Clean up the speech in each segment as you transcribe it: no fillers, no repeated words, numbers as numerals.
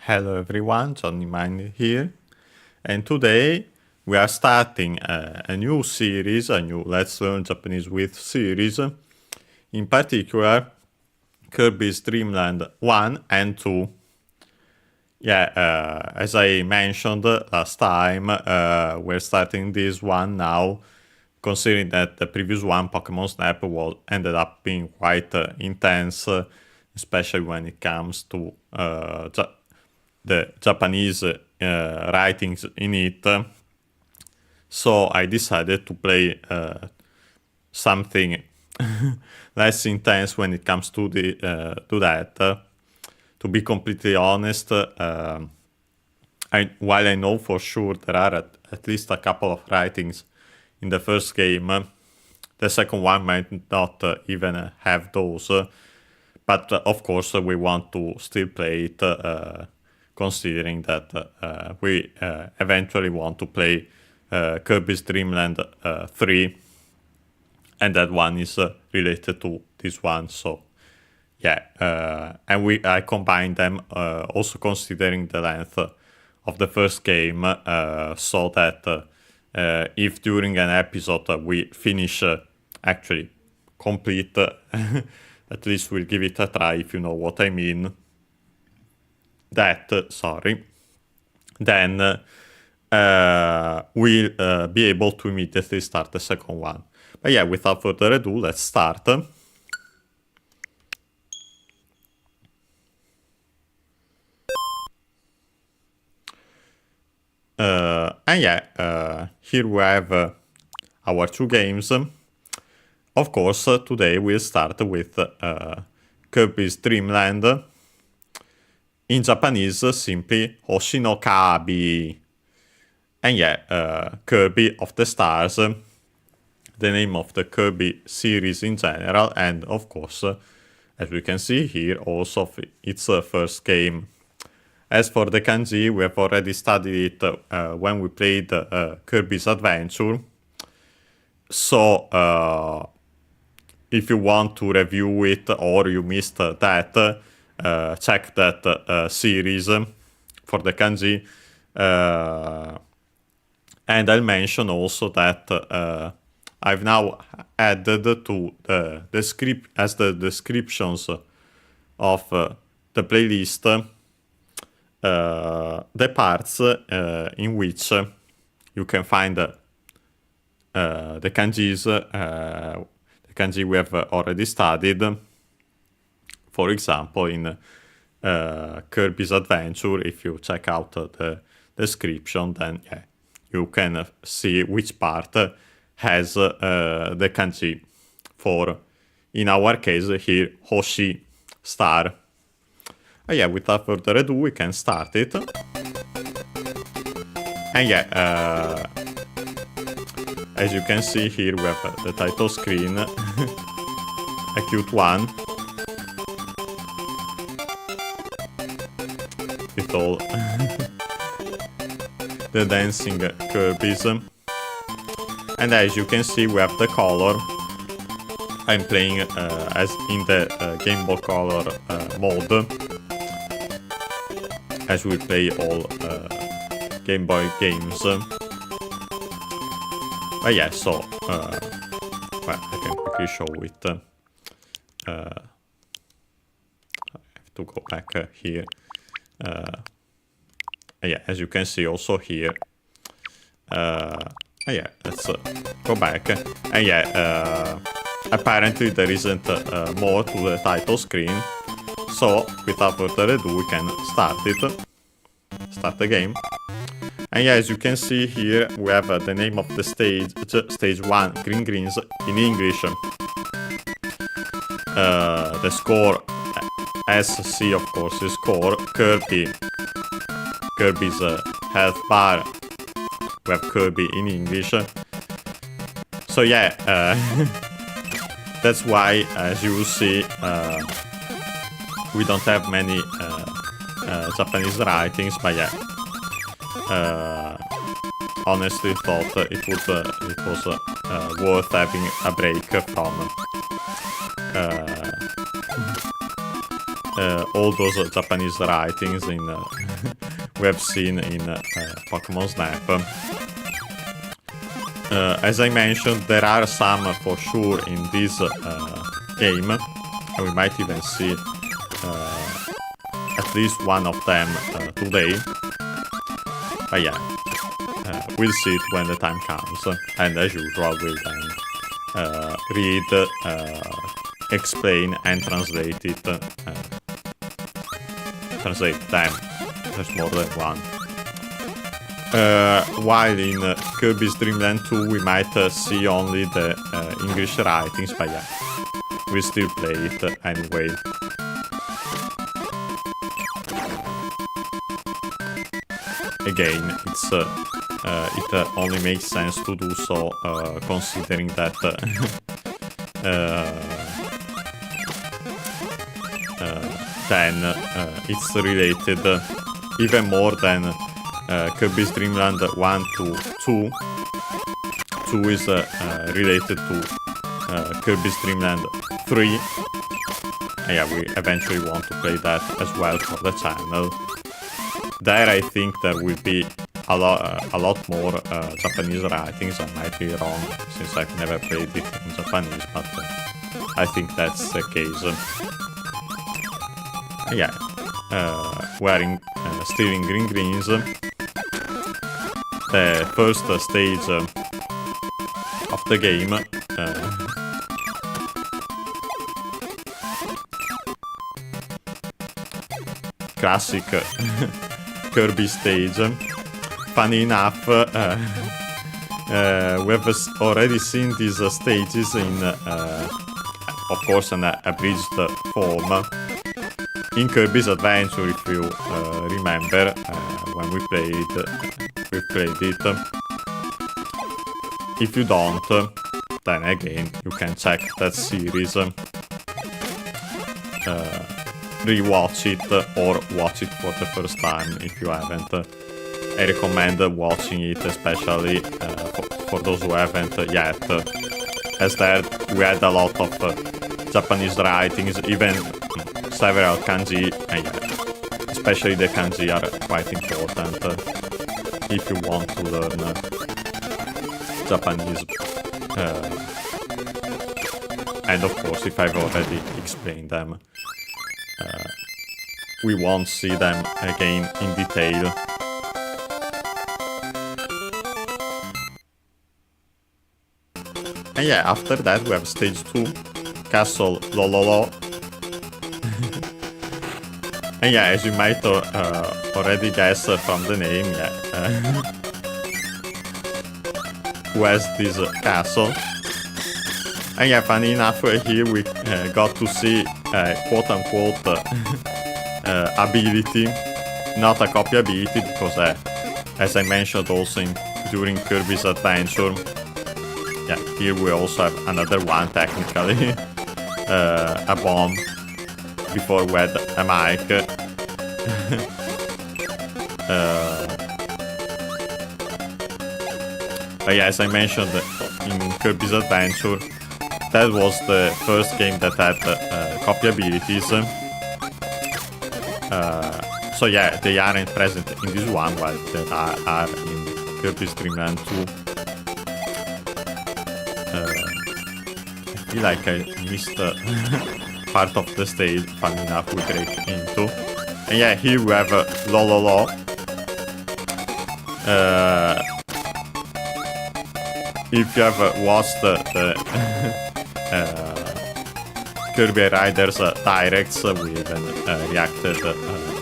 Hello everyone, Johnny Mind here, and today we are starting a new series, a new Let's Learn Japanese with series, in particular Kirby's Dream Land 1 and 2. As I mentioned last time, we're starting this one now, considering that the previous one, Pokemon Snap, ended up being quite intense, especially when it comes to the Japanese writings in it. So I decided to play something less intense when it comes to that. To be completely honest, while I know for sure there are at least a couple of writings in the first game, the second one might not even have those. But of course, we want to still play it, considering that we eventually want to play Kirby's Dream Land 3, and that one is related to this one. So and I combined them, also considering the length of the first game, so that if during an episode we finish actually complete, at least we'll give it a try, if you know what I mean. Then we'll be able to immediately start the second one. But yeah, without further ado, let's start. Here we have our two games. Of course, today we'll start with Kirby's Dream Land. In Japanese, simply Hoshi no Kabi. And Kirby of the Stars, the name of the Kirby series in general, and of course, as we can see here, also its first game. As for the kanji, we have already studied it when we played Kirby's Adventure. So, if you want to review it or you missed that, check that series for the kanji. And I'll mention also that I've now added to the descriptions of the playlist the parts in which you can find the kanjis, the kanji we have already studied. For example, in Kirby's Adventure, if you check out the description, then you can see which part has the kanji for, in our case here, Hoshi, star. Without further ado, we can start it. And as you can see here, we have the title screen, a cute one, with all the dancing Kirby's. And as you can see, we have the color. I'm playing as in the Game Boy Color mode, as we play all Game Boy games. But yeah, so I can quickly show it. I have to go back here. As you can see also here. Let's go back. Apparently there isn't more to the title screen. So, without further ado, we can start it. Start the game. And as you can see here, we have the name of the stage, stage 1, Green Greens, in English. The score, SC of course, is score, Kirby. Kirby's health bar. We have Kirby in English. So that's why, as you will see, we don't have many Japanese writings, but honestly thought it was worth having a break from all those Japanese writings in we have seen in Pokemon Snap. As I mentioned, there are some for sure in this game, and we might even see at least one of them today. But yeah, we'll see it when the time comes, and as usual, we'll then read, explain, and translate it. Translate them. There's more than one. While in Kirby's Dream Land 2 we might see only the English writings, but yeah, we still play it anyway. Again, it only makes sense to do so considering that then it's related even more than Kirby's Dream Land 1 to 2. 2 is related to Kirby's Dream Land 3. And yeah, we eventually want to play that as well for the channel. There I think there will be a lot more Japanese writings. I might be wrong since I've never played it in Japanese, but I think that's the case. Yeah, we're still in Green Greens. The first stage of the game. Classic Kirby stage. Funny enough, we have already seen these stages in, of course, an abridged form in Kirby's Adventure, if you remember, when we played it. If you don't, then again, you can check that series, rewatch it, or watch it for the first time if you haven't. I recommend watching it, especially for those who haven't yet, as there we had a lot of Japanese writings, even several kanji, and yeah, especially the kanji are quite important if you want to learn Japanese. And of course, if I've already explained them, we won't see them again in detail. And yeah, after that we have stage 2, Castle Lololo. And yeah, as you might already guess from the name, yeah, who has this castle. And yeah, funny enough, here we got to see quote-unquote ability, not a copy ability, because as I mentioned also during Kirby's Adventure, yeah, here we also have another one technically, a bomb, before we had a mic. But yeah, as I mentioned in Kirby's Adventure, that was the first game that had copy abilities. So yeah, they aren't present in this one, while they are in Kirby's Dream Land 2. I feel like I missed part of the stage, funny enough, we break into. And yeah, here we have Lololo. If you have watched the Kirby Riders directs, we even reacted to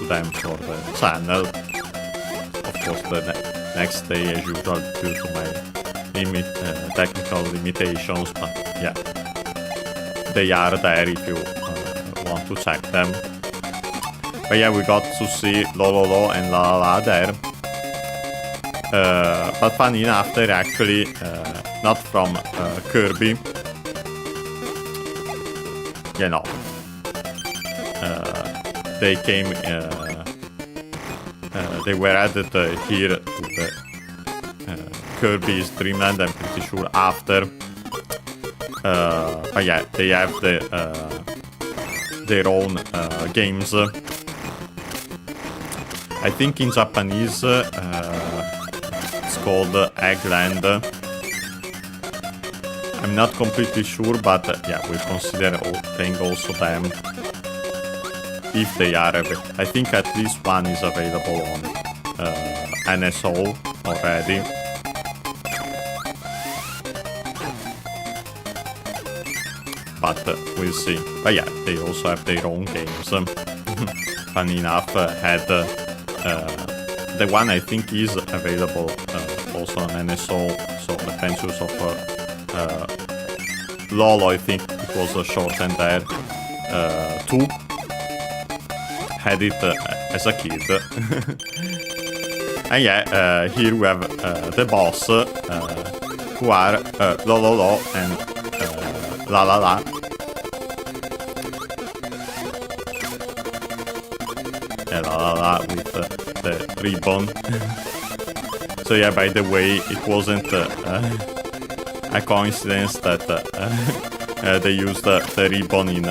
them for the channel. Of course, the next day, as usual, due to my technical limitations, but yeah, they are there if you want to check them. But yeah, we got to see Lololo and La La La there. But funny enough, they're actually not from Kirby. Yeah, no. They came. They were added here to the Kirby's Dream Land, I'm pretty sure, after. But yeah, they have the their own games. I think in Japanese it's called Eggland. I'm not completely sure, but yeah, we'll consider playing also them if they are available. I think at least one is available on NSO already. But we'll see. But yeah, they also have their own games. Funny enough, had the one I think is available also on NSO, so Adventures of Lololo, I think it was shortened there, 2. Had it as a kid. And yeah, here we have the boss, who are Lololo and La La La. Yeah, La La La with the ribbon. So yeah, by the way, it wasn't a coincidence that they used the ribbon in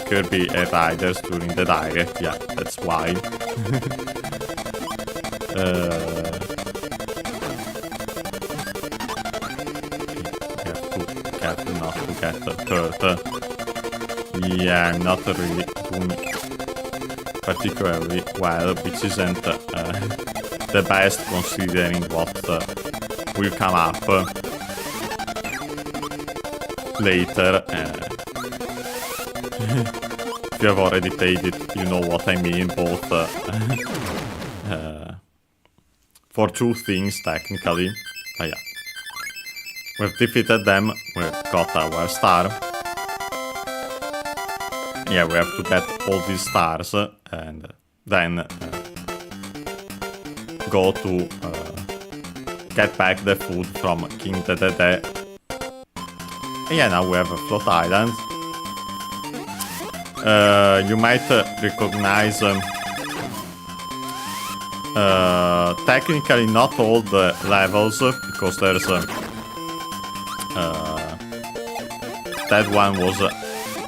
Kirby Air Riders during the direct. Yeah, that's why. Careful not to get hurt. Yeah, I'm not really doing particularly well, which isn't the best considering what will come up later. If you have already played it, you know what I mean, both for two things technically. But yeah, we've defeated them, we've got our star. Yeah, we have to get all these stars and then go to get back the food from King DeDeDe. Yeah, now we have a float island. You might recognize technically not all the levels, because there's that one was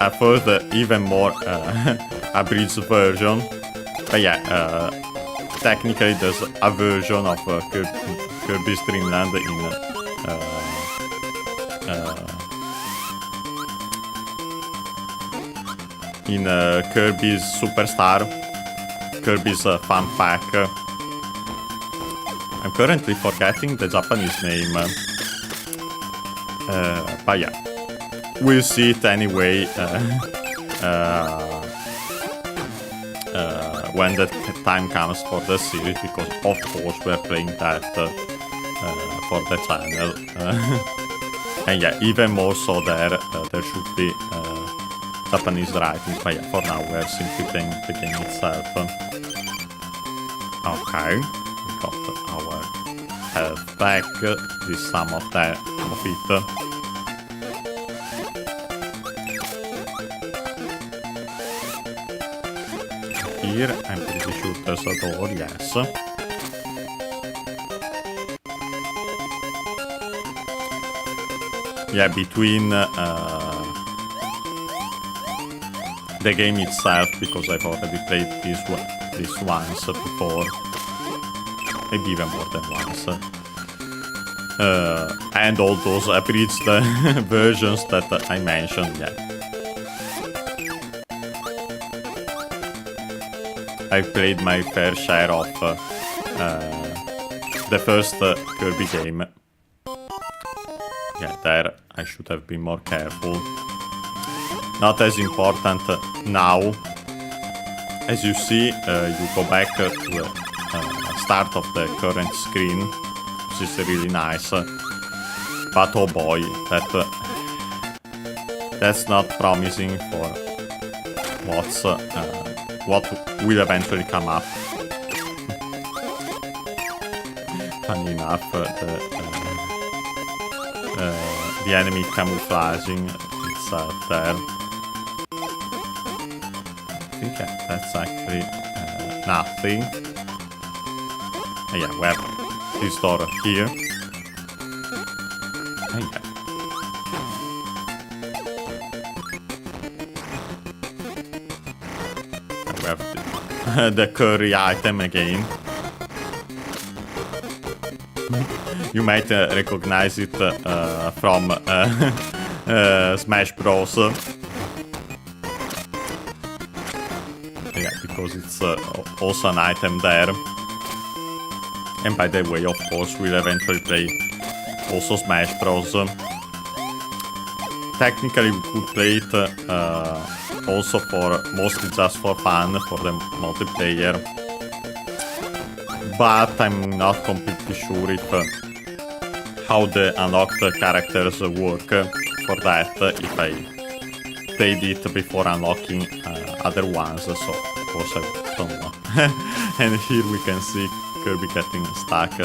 a further, even more abridged version. But yeah, technically there's a version of Kirby's Dream Land in Kirby's Superstar, Kirby's Fun Pack. I'm currently forgetting the Japanese name, but yeah, we'll see it anyway when the time comes for the series, because of course we're playing that for the channel. And yeah, even more so there should be Japanese writing, but yeah, for now we're simply playing the game itself. Okay, we got our health back, this some of it. Here, I'm pretty sure there's a door, yes. Yeah, between the game itself, because I've already played this once before, maybe even more than once, and all those abridged versions that I mentioned. Yeah, I've played my fair share of the first Kirby game. Yeah, there I should have been more careful. Not as important now. As you see, you go back to the start of the current screen, which is really nice. But oh boy, that's not promising for what will eventually come up. Funny enough, the enemy camouflaging itself there. I think that's actually nothing. Yeah, we have this door here. And yeah. have the curry item again. You might recognize it from Smash Bros. Yeah, because it's also an item there. And by the way, of course, we'll eventually play also Smash Bros. Technically, we could play it also for mostly just for fun, for the multiplayer. But I'm not completely sure if how the unlocked characters work for that, if I played it before unlocking other ones, so of course I don't know. And here we can see Kirby getting stuck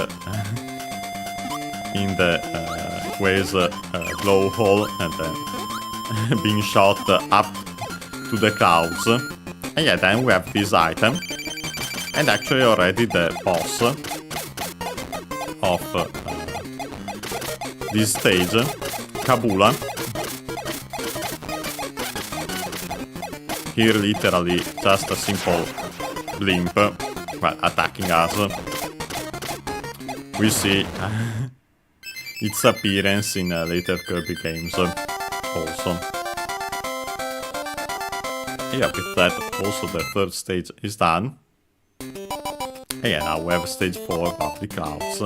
in the glow hole and then being shot up to the clouds. And yeah, then we have this item. And actually already the boss of this stage, Kabula. Here literally just a simple blimp, well, attacking us. We see its appearance in later Kirby games also. Yeah, with that also the third stage is done. And yeah, now we have stage 4, Bubbly Clouds.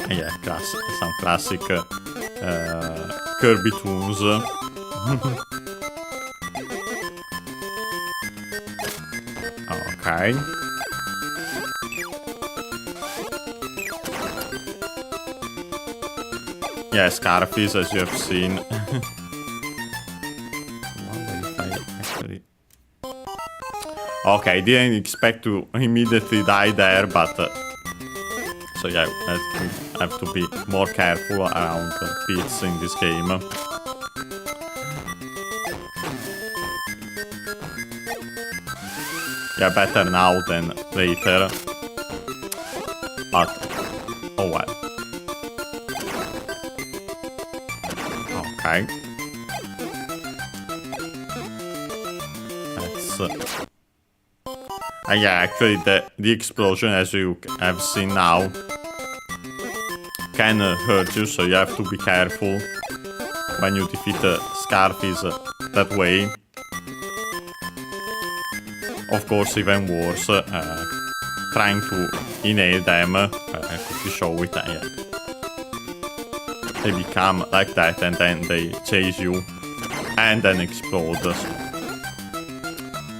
And yeah, some classic Kirby tunes. Okay. Yeah, Scarface, as you have seen. Okay, didn't expect to immediately die there, but so yeah, we have to be more careful around pits in this game. Yeah, better now than later, but oh well. Okay. Let's yeah, actually the explosion, as you have seen now, can hurt you, so you have to be careful when you defeat Scarface that way. Of course, even worse, trying to inhale them, I quickly show it, yeah. They become like that and then they chase you and then explode. So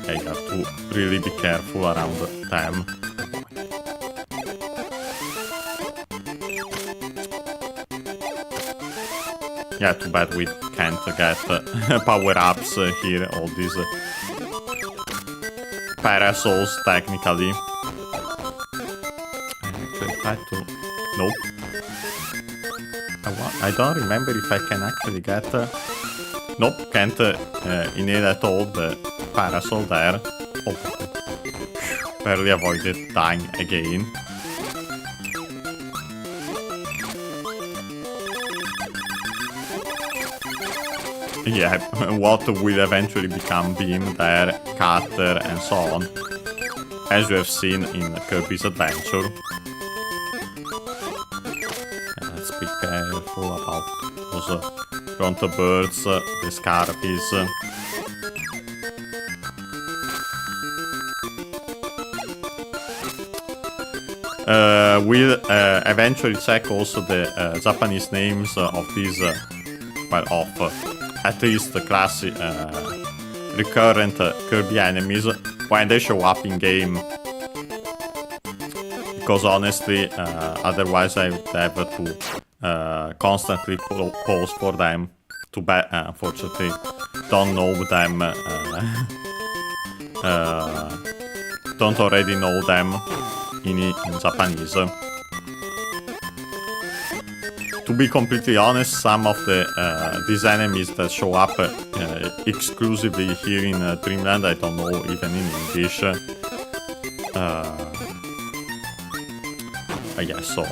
yeah, you have to really be careful around them. Yeah, too bad we can't get power-ups here, all these parasols, technically. I actually tried to... Nope. I don't remember if I can actually get... Nope, can't inhale at all the parasol there. Oh, barely avoided dying again. Yeah, what will eventually become Beam there, Cutter, and so on, as you have seen in Kirby's Adventure. Let's be careful about those front birds, the Scarpies. We'll eventually check also the Japanese names of these, well, of at least the classic recurrent Kirby enemies when they show up in game. Because honestly, otherwise I would have to constantly pause for them. Too bad, unfortunately, don't know them. Don't already know them in Japanese. To be completely honest, some of these enemies that show up exclusively here in Dreamland, I don't know even in English. I guess so.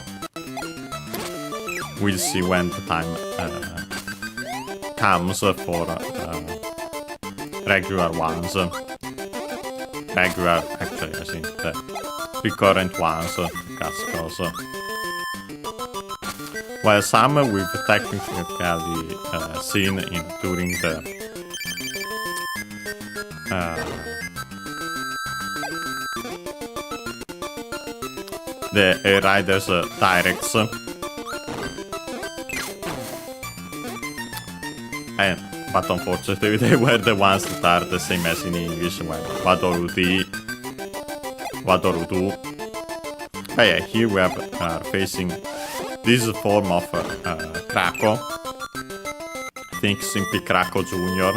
We'll see when the time comes for regular ones. Regular, actually, I think the recurrent ones, cascos. While some we've technically seen during the Riders Directs. But unfortunately they were the ones that are the same as in English, when Wadoru-di, Wadoru-do. But yeah, here we are facing this form of Krako. I think simply Krako Jr.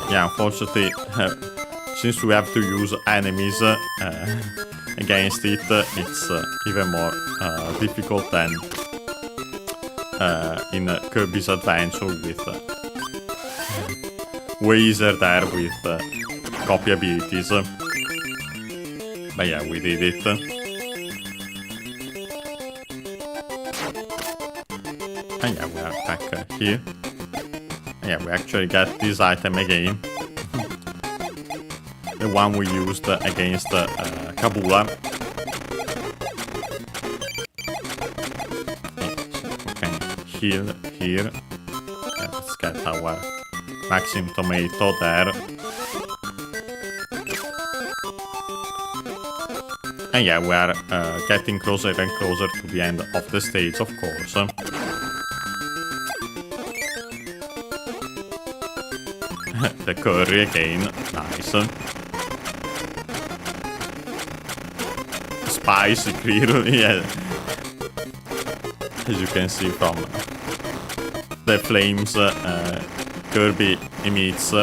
Yeah, unfortunately, since we have to use enemies against it, it's even more difficult than in Kirby's Adventure, with way easier there with copy abilities. But yeah, we did it. And yeah, we are back here. And yeah, we actually get this item again. The one we used against Kabula. Heal here. Yeah, let's get our maximum tomato there. And yeah, we are getting closer and closer to the end of the stage, of course. The curry again, nice. Spicy, clearly, yeah. As you can see from the flames Kirby emits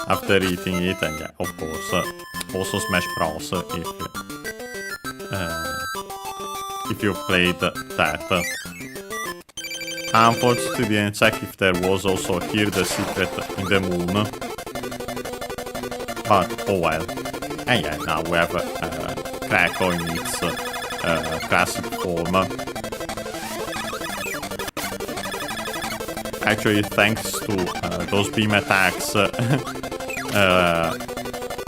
after eating it, and yeah, of course, also Smash Bros. If you played that. Unfortunately, didn't check if there was also here the secret in the moon. But oh well. And yeah, now we have Krako in its classic form. Actually, thanks to those beam attacks,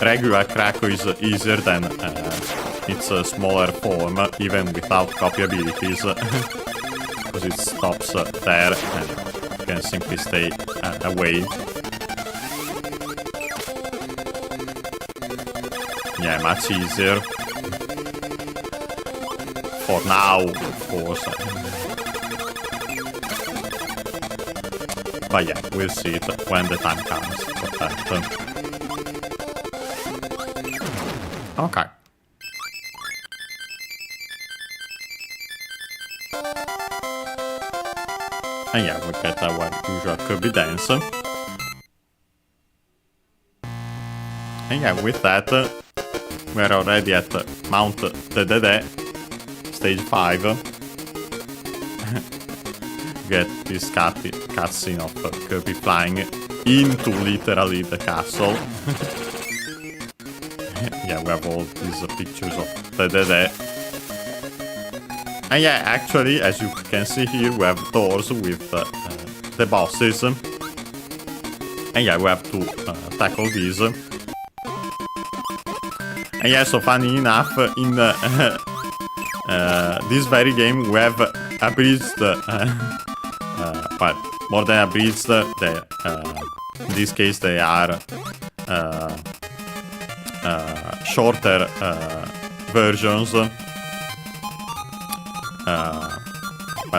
regular Krako is easier than its smaller form, even without copy abilities, because it stops there and you can simply stay away. Yeah, much easier. For now, of course. But yeah, we'll see it when the time comes for that. Okay. And yeah, we get our usual Kirby dance. And yeah, with that, we're already at Mount DeDeDe, stage 5. Get this cutscene of Kirby flying into literally the castle. Yeah, we have all these pictures of DeDeDe. And yeah, actually, as you can see here, we have doors with the bosses. And yeah, we have to tackle these. And yeah, so funny enough, in this very game, we have abridged, well, more than abridged, in this case they are shorter versions,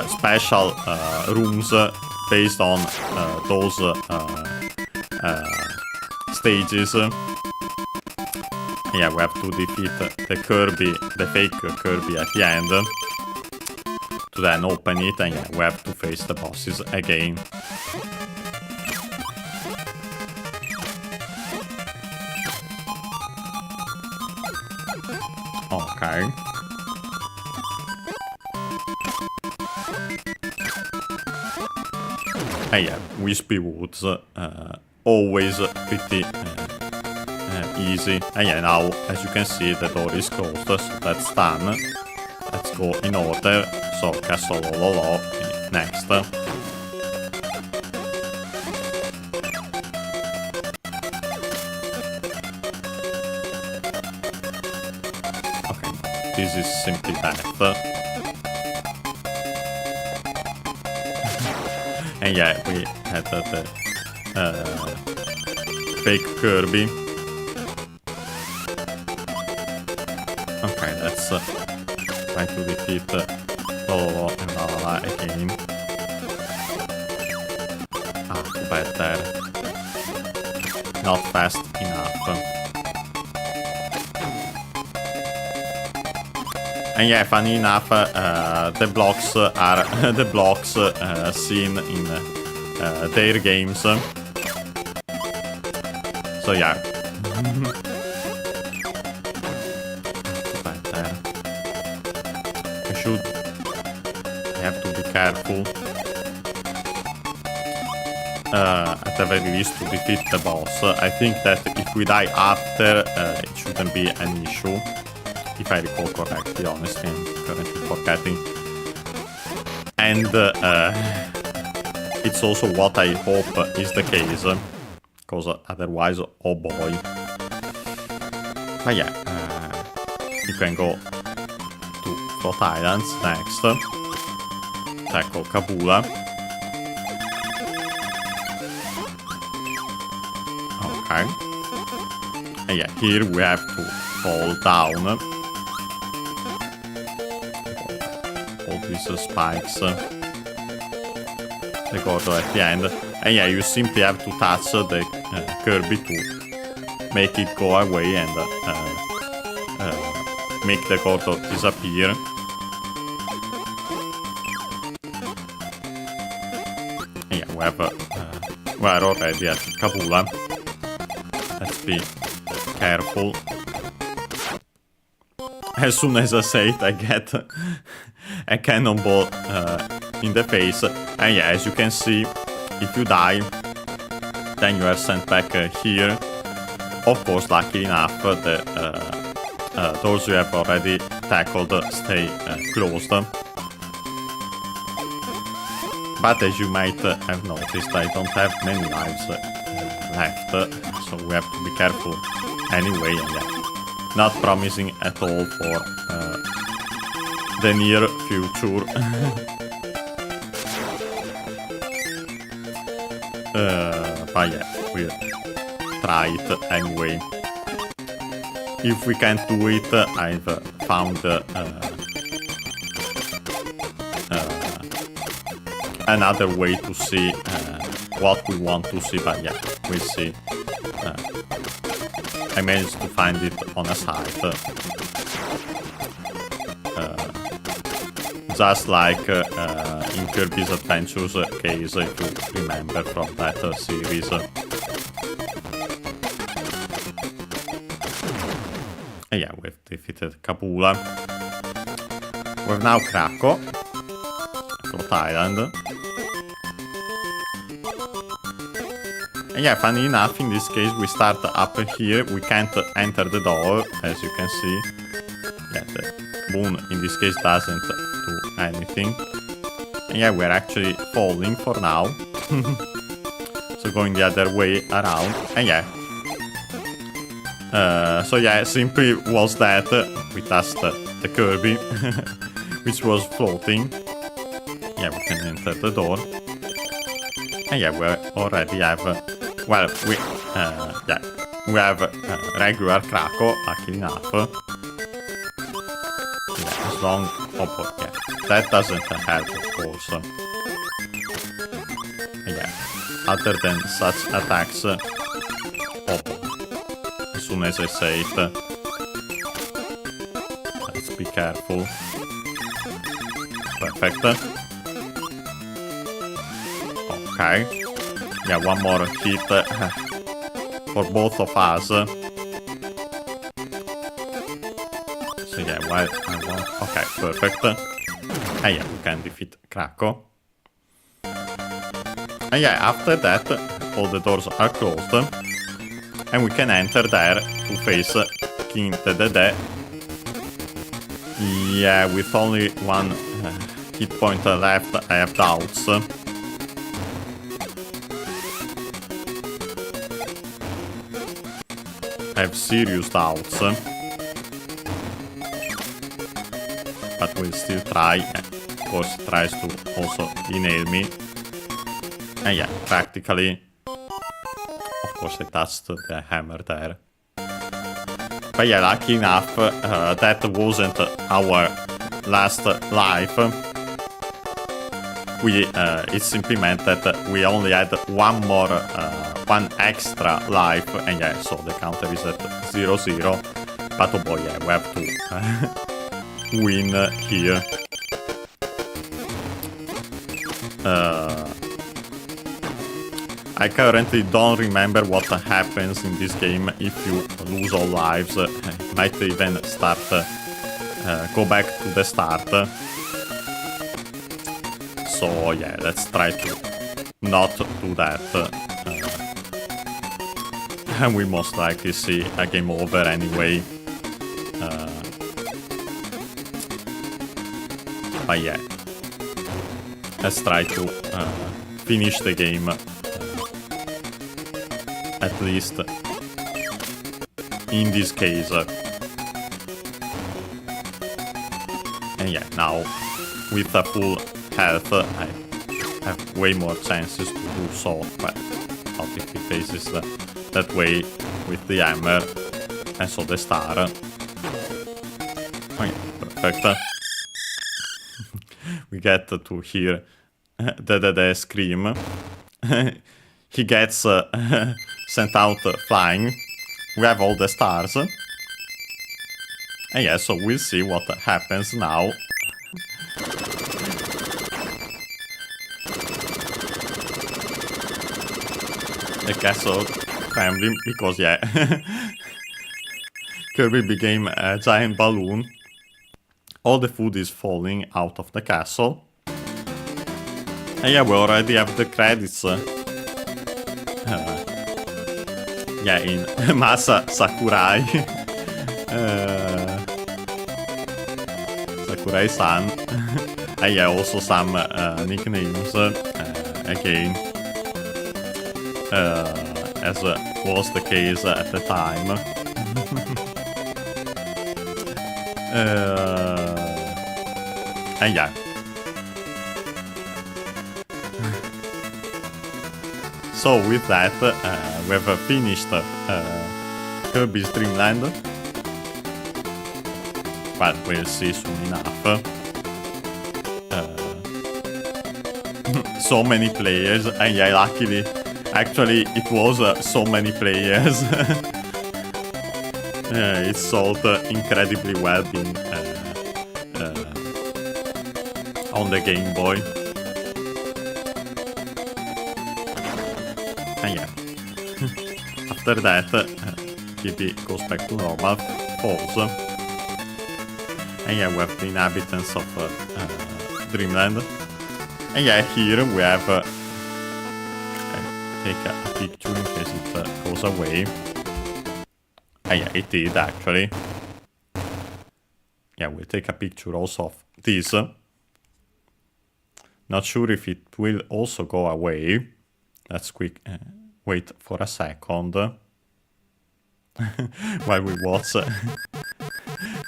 special rooms based on those stages. Yeah, we have to defeat the Kirby, the fake Kirby at the end, to then open it, and yeah, we have to face the bosses again. Okay. And yeah, Wispy Woods, always pretty easy. And yeah, now, as you can see, the door is closed, so that's done. let's go in order. So Castle Lololo next. Okay, this is simply death. And yeah, we had the fake Kirby. Okay, let's try to defeat Lololo and Lololo again. Ah, too bad there. Not fast enough. And yeah, funny enough, the blocks are the blocks seen in their games. So yeah. Right there. I have to be careful. At the very least to defeat the boss. I think that if we die after, it shouldn't be an issue. If I recall correctly, honestly, I'm currently forgetting. And it's also what I hope is the case. Because otherwise, oh boy. But yeah, you can go to Float Islands next. Tackle Kabula. Okay. And yeah, here we have to fall down. All these spikes. The Gordo at the end. And yeah, you simply have to touch the Kirby to make it go away and make the Gordo disappear. And yeah, we are already at Kabula. Let's be careful. As soon as I say it, I get a cannonball in the face. And yeah, as you can see, if you die, then you are sent back here. Of course, luckily enough, the doors you have already tackled stay closed. But as you might have noticed, I don't have many lives left, so we have to be careful anyway. And yeah, not promising at all for the near future. But yeah, we'll try it anyway. If we can't do it, I've found another way to see what we want to see, but yeah, we'll see. I managed to find it on a site. Just like in Kirby's Adventures case, if you remember from that series. And yeah, we've defeated Kabula. We've now Krakow, Float Island. And yeah, funny enough, in this case, we start up here. We can't enter the door, as you can see. Yeah, the moon in this case doesn't do anything. And yeah, we're actually falling for now. So going the other way around. And yeah. So yeah, simply was that we touched the Kirby, which was floating. Yeah, we can enter the door. And yeah, we already have, well, we have regular Krakow, luckily enough. Yeah, as long, oh, yeah, that doesn't help, of course. Yeah, other than such attacks, oh, as soon as I say it, let's be careful. Perfect. Okay. Yeah, one more hit for both of us. So yeah, while I want... Okay, perfect. And yeah, we can defeat Krakow. And yeah, after that, all the doors are closed. And we can enter there to face King DeDeDe. Yeah, with only one hit point left, I have doubts. I have serious doubts. But we'll still try. Of course, it tries to also nail me. And yeah, practically. Of course, I touched the hammer there. But yeah, lucky enough, that wasn't our last life. It simply meant that we only had one extra life, and yeah, so the counter is at 0-0. But oh boy, yeah, we have to win here. I currently don't remember what happens in this game if you lose all lives. Might even start, go back to the start. So yeah, let's try to not do that. And we most likely see a game over anyway. But yeah, let's try to finish the game. At least in this case. And yeah, now with a full health, I have way more chances to do so. But not if he faces that way with the hammer. And so the star. Okay, perfect. We get to hear the scream. He gets sent out flying. We have all the stars. And yeah, so we'll see what happens now. The castle trembling because yeah, Kirby became a giant balloon. All the food is falling out of the castle. And yeah, we already have the credits. Yeah, in Masa Sakurai. Sakurai-san. And yeah, also some nicknames again. As was the case at the time. And yeah. So with that, we have finished Kirby's Dream Land. But we'll see soon enough. So many players, and yeah, luckily, actually it was so many players. It sold incredibly well on the Game Boy. And yeah, after that, Kirby goes back to normal, falls. And yeah, we have the inhabitants of Dreamland. And yeah, here we have... take a picture in case it goes away. And yeah, it did actually. Yeah, we'll take a picture also of this. Not sure if it will also go away. Let's wait for a second. While we watch the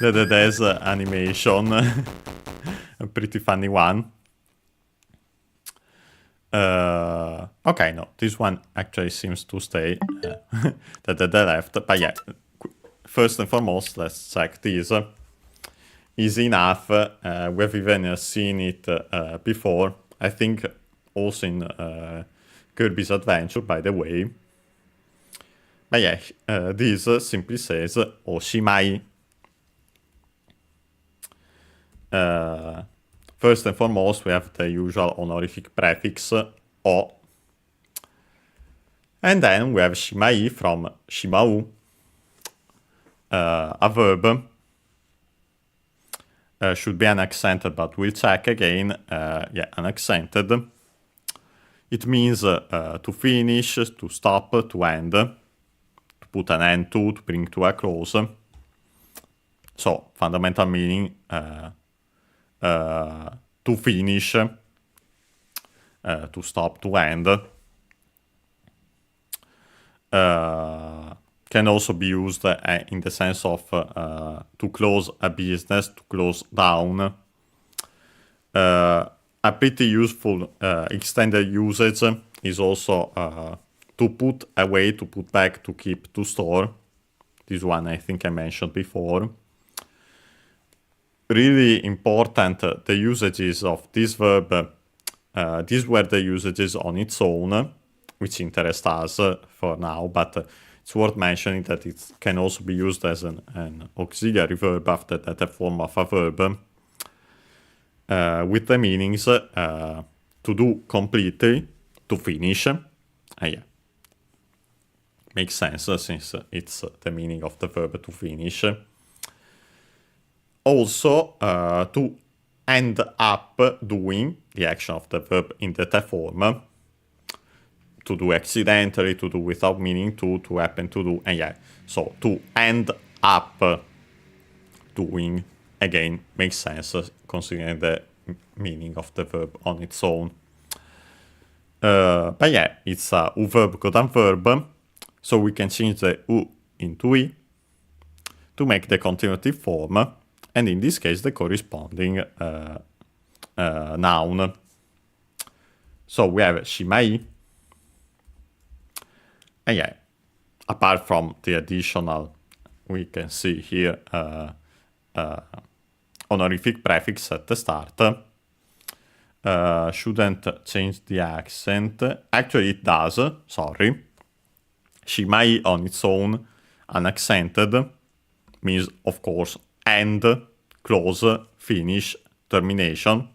DeDeDe's animation. A pretty funny one. Okay, no, this one actually seems to stay. The DeDeDe left, but yeah, first and foremost, let's check this. Easy enough, we've even seen it before, I think also in Kirby's Adventure, by the way. But yeah, this simply says oしまい. First and foremost, we have the usual honorific prefix o. And then we have shimai from shimau, a verb. Should be unaccented, but we'll check again. Yeah, unaccented. It means to finish, to stop, to end, to put an end to bring to a close. So fundamental meaning to finish, to stop, to end. Can also be used in the sense of to close a business, to close down. A pretty useful extended usage is also to put away, to put back, to keep, to store. This one I think I mentioned before. Really important, the usages of this verb. These were the usages on its own, which interest us for now, but it's worth mentioning that it can also be used as an auxiliary verb after that, a form of a verb, with the meanings to do completely, to finish. Yeah. Makes sense since it's the meaning of the verb to finish. Also, to end up doing the action of the verb in the form. To do accidentally, to do without meaning to happen to do, and yeah. So to end up doing, again, makes sense considering the meaning of the verb on its own. But yeah, it's a U verb code verb, so we can change the U into I to make the continuative form, and in this case the corresponding noun. So we have shimai, and yeah, apart from the additional, we can see here honorific prefix at the start. Shouldn't change the accent. Actually, it does, sorry. Shimai on its own, unaccented, means, of course, end, close, finish, termination.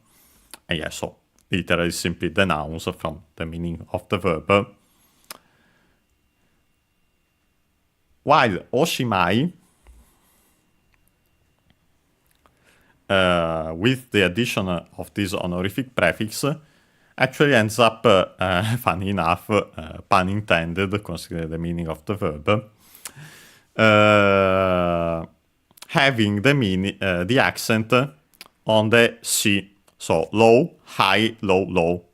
And yeah, so literally simply the nouns from the meaning of the verb. While oshimai, with the addition of this honorific prefix, actually ends up, funny enough, pun intended, considering the meaning of the verb, having the accent on the C. So low, high, low, low.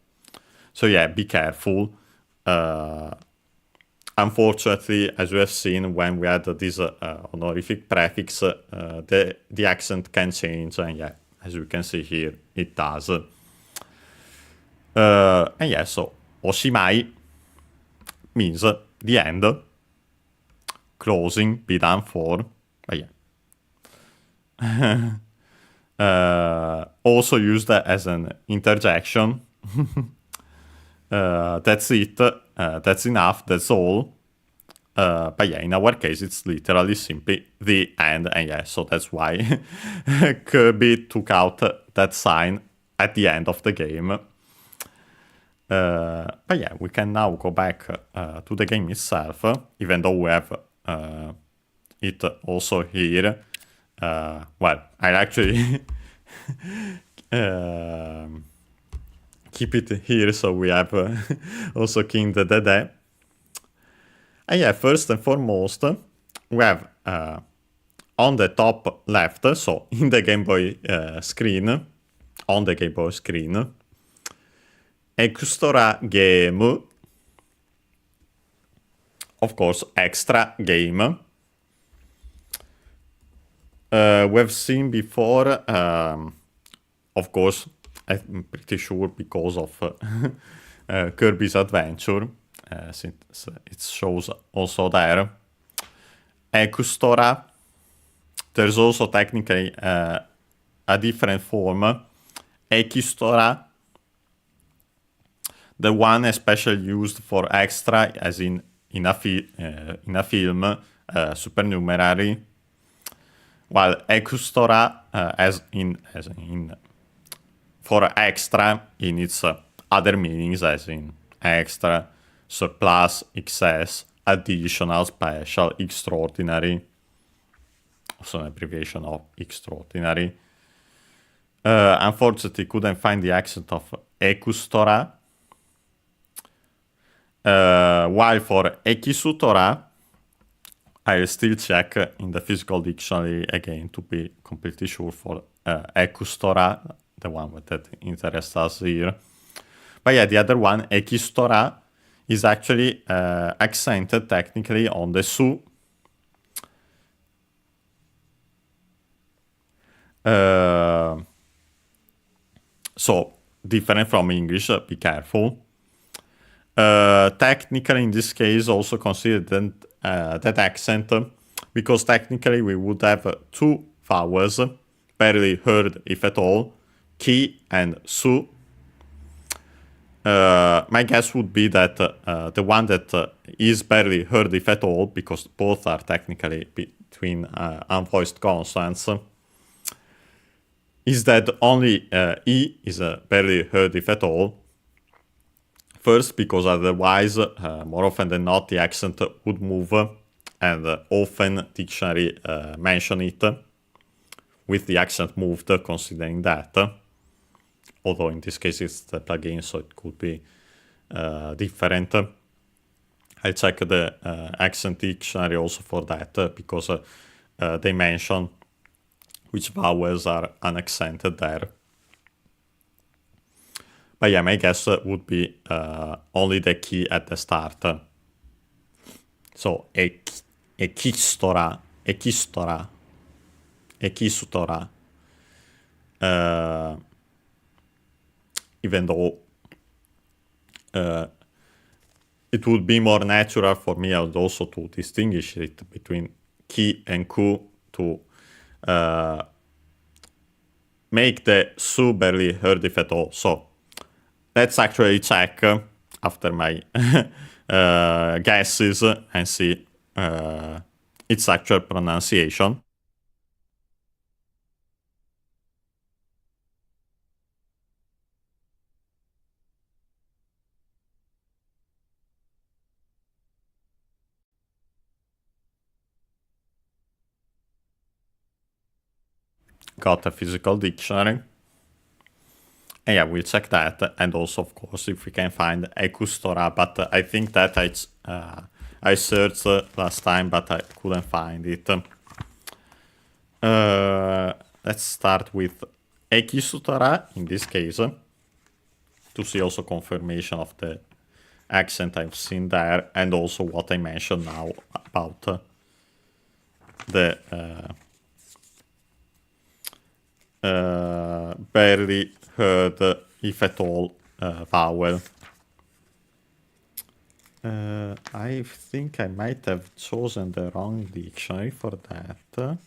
So yeah, be careful. Unfortunately, as we have seen, when we add this honorific prefix, the accent can change, and yeah, as you can see here, it does. And yeah, so oshimai means the end, closing, be done for, but yeah. Also used as an interjection. That's it, that's enough, that's all. But yeah, in our case, it's literally simply the end, and yeah, so that's why Kirby took out that sign at the end of the game. But yeah, we can now go back to the game itself, even though we have it also here. Well, I'll actually keep it here, so we have also King DeDeDe. And yeah, first and foremost, we have on the top left, so in the Game Boy screen, on the Game Boy screen, Extra Game, of course, Extra Game. We've seen before, of course, I'm pretty sure because of Kirby's Adventure, since it shows also there. Ekustora. There's also technically a different form. Ekistora. The one especially used for extra, as in a film, supernumerary. While Ekustora, as in for extra in its other meanings, as in extra, surplus, excess, additional, special, extraordinary. Also an abbreviation of extraordinary. Unfortunately, couldn't find the accent of Ekustora. While for Ekisutora, I'll still check in the physical dictionary again to be completely sure for Ekustora, the one that interests us here. But yeah, the other one, Ekistora, is actually accented technically on the su. So different from English, be careful. Technically, in this case, also consider that accent, because technically we would have two vowels, barely heard if at all, ki and su. My guess would be that the one that is barely heard if at all, because both are technically between unvoiced consonants, is that only E is barely heard if at all. First, because otherwise, more often than not, the accent would move, and often dictionary mention it with the accent moved, considering that. Although in this case it's the plugin, so it could be different. I'll check the accent dictionary also for that, because they mention which vowels are unaccented there. But yeah, my guess would be only the key at the start. So, ekistora. Even though it would be more natural for me also to distinguish it between ki and ku to make the su barely heard if at all. So let's actually check after my guesses and see its actual pronunciation. Got a physical dictionary. And yeah, we'll check that. And also, of course, if we can find Ekustora, but I think that I searched last time, but I couldn't find it. Let's start with Ekistora in this case, to see also confirmation of the accent I've seen there, and also what I mentioned now about the barely heard, if at all, vowel. I think I might have chosen the wrong dictionary for that.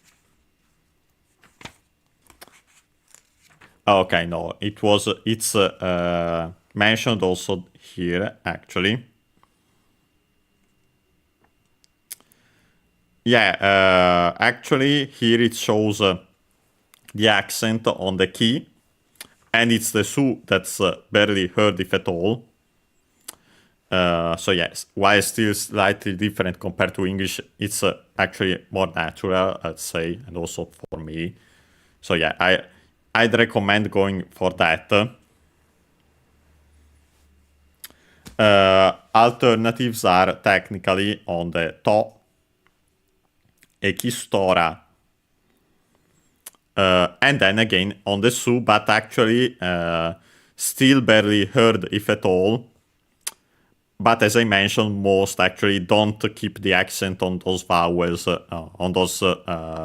Okay, no, it's mentioned also here, actually. Yeah, actually, here it shows the accent on the key, and it's the su that's barely heard if at all. So yes, while still slightly different compared to English, it's actually more natural, I'd say, and also for me. So yeah, I'd recommend going for that. Alternatives are technically on the to, ekistora, and then again on the su, but actually still barely heard if at all. But as I mentioned, most actually don't keep the accent on those vowels, on those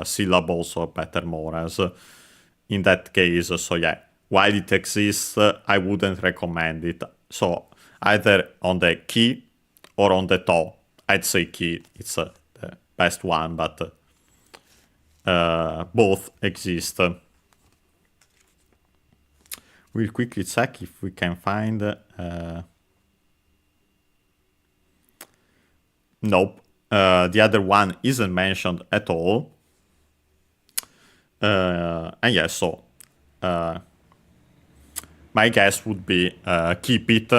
syllables or patermoras in that case. So yeah, while it exists, I wouldn't recommend it. So either on the ki or on the to. I'd say ki, it's the best one, but both exist. We'll quickly check if we can find... Nope. The other one isn't mentioned at all. And yeah, so my guess would be keep it.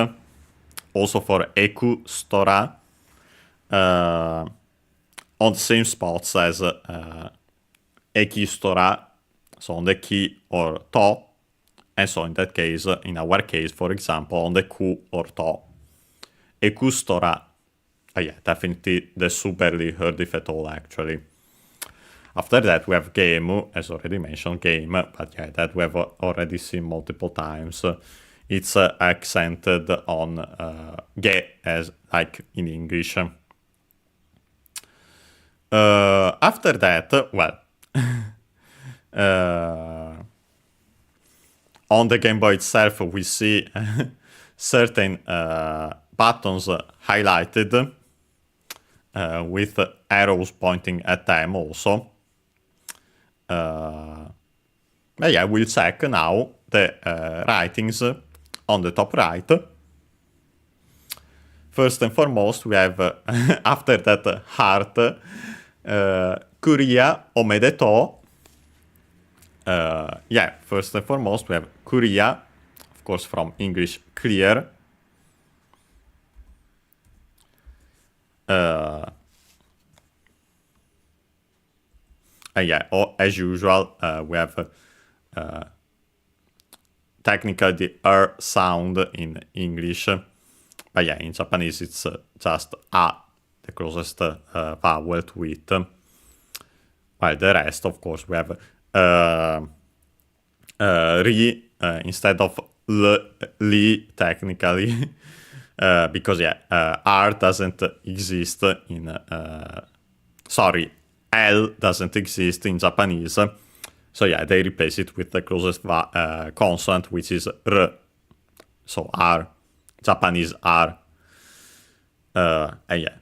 Also for Ekustora. On the same spots as Ekistora. So on the ki or to. And so in that case, in our case, for example, on the ku or to. Ekustora. Yeah, definitely the superly heard if at all, actually. After that, we have game, as already mentioned, game, but yeah, that we have already seen multiple times. It's accented on ge, as like in English. After that, well, on the Game Boy itself, we see certain buttons highlighted with arrows pointing at them also. But yeah, we'll check now the writings on the top right. First and foremost, we have, after that heart, Kuria Omedeto. Yeah, first and foremost, we have Kuria, of course, from English, clear. Yeah, as usual, we have technically the R sound in English. But yeah, in Japanese it's just A, the closest vowel to it. While the rest, of course, we have Ri instead of Li, technically. Because, yeah, R doesn't exist in... sorry, L doesn't exist in Japanese. So, yeah, they replace it with the closest consonant, which is R. So, R. Japanese R. Yeah.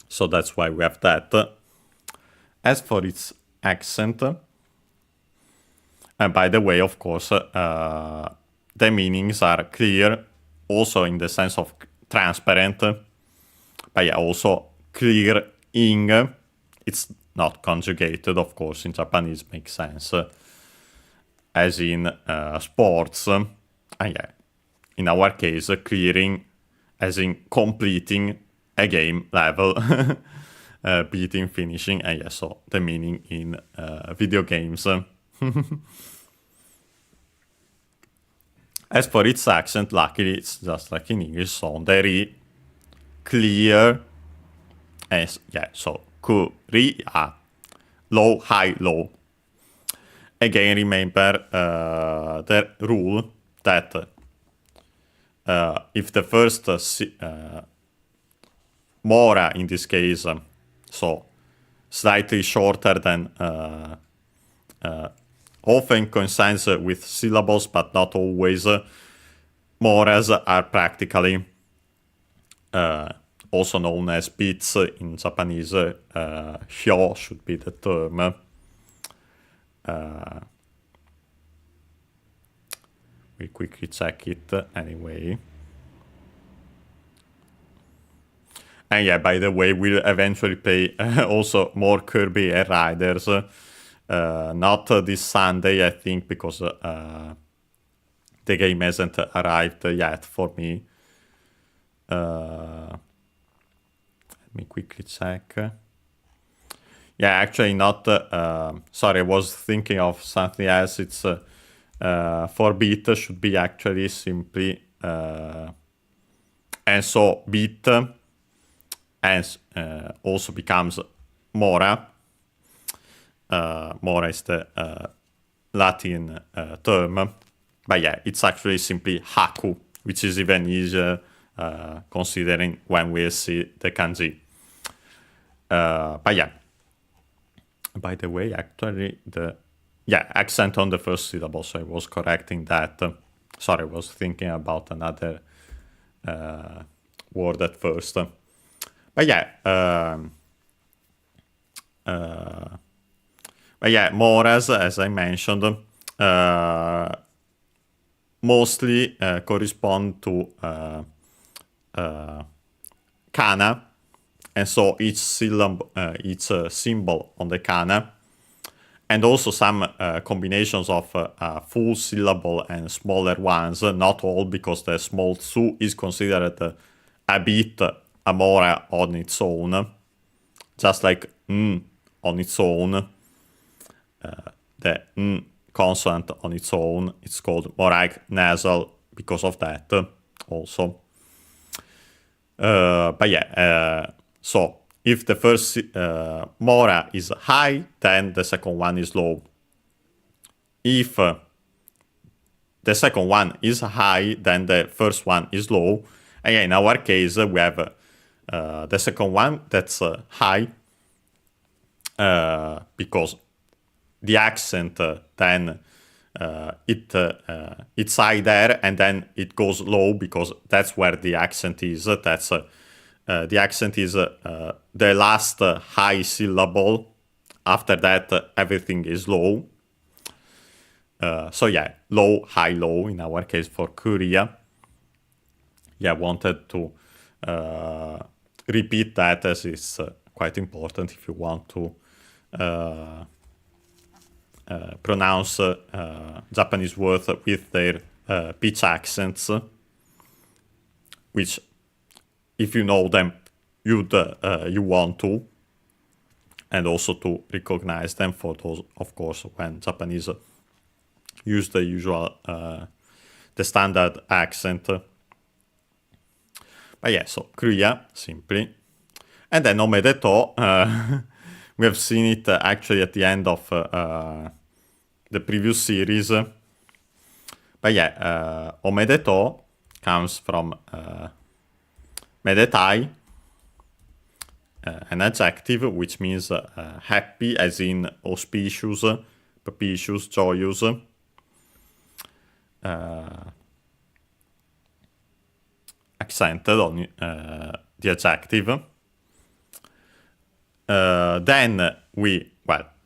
So that's why we have that. As for its accent, and by the way, of course, the meanings are clear, also in the sense of transparent, but yeah, also clear ing. It's not conjugated, of course, in Japanese makes sense. As in sports, yeah, in our case, clearing, as in completing a game level, beating, finishing, and yeah, so the meaning in video games. As for its accent, luckily it's just like in English, so very clear, as yeah, so kuria, low, high, low. Again, remember the rule that if the first mora, in this case, so slightly shorter than, often coincides with syllables, but not always, moras are practically also known as beats in Japanese. Hyo should be the term. We quickly check it anyway. And yeah, by the way, we'll eventually play also more Kirby Air Riders. Not this Sunday, I think, because the game hasn't arrived yet for me. Let me quickly check. Yeah, actually not. Sorry, I was thinking of something else. It's for beat should be actually simply and so beat and also becomes mora. Mora is the Latin term, but yeah, it's actually simply haku, which is even easier considering when we see the kanji. But yeah. By the way, actually, accent on the first syllable, so I was correcting that. Sorry, I was thinking about another word at first. But yeah, moras, as I mentioned, mostly correspond to kana. And so each syllable, each symbol on the kana, and also some combinations of full syllable and smaller ones, not all, because the small tsu is considered a beat, a mora on its own, just like on its own, the consonant on its own, it's called moraic nasal because of that also. But yeah, so if the first mora is high, then the second one is low. If the second one is high, then the first one is low. And yeah, in our case, we have the second one that's high because the accent then it's high there, and then it goes low because that's where the accent is. That's the accent is the last high syllable. After that, everything is low. So yeah, low, high, low in our case for Korea. Yeah, wanted to repeat that as it's quite important if you want to pronounce Japanese words with their pitch accents, which, if you know them, you want to, and also to recognize them for those, of course, when Japanese use the usual, the standard accent. But yeah, so Korea, simply. And then omedeto, we have seen it actually at the end of the previous series. But yeah, omedeto comes from medetai, an adjective which means happy, as in auspicious, propitious, joyous. Accented on the adjective. Then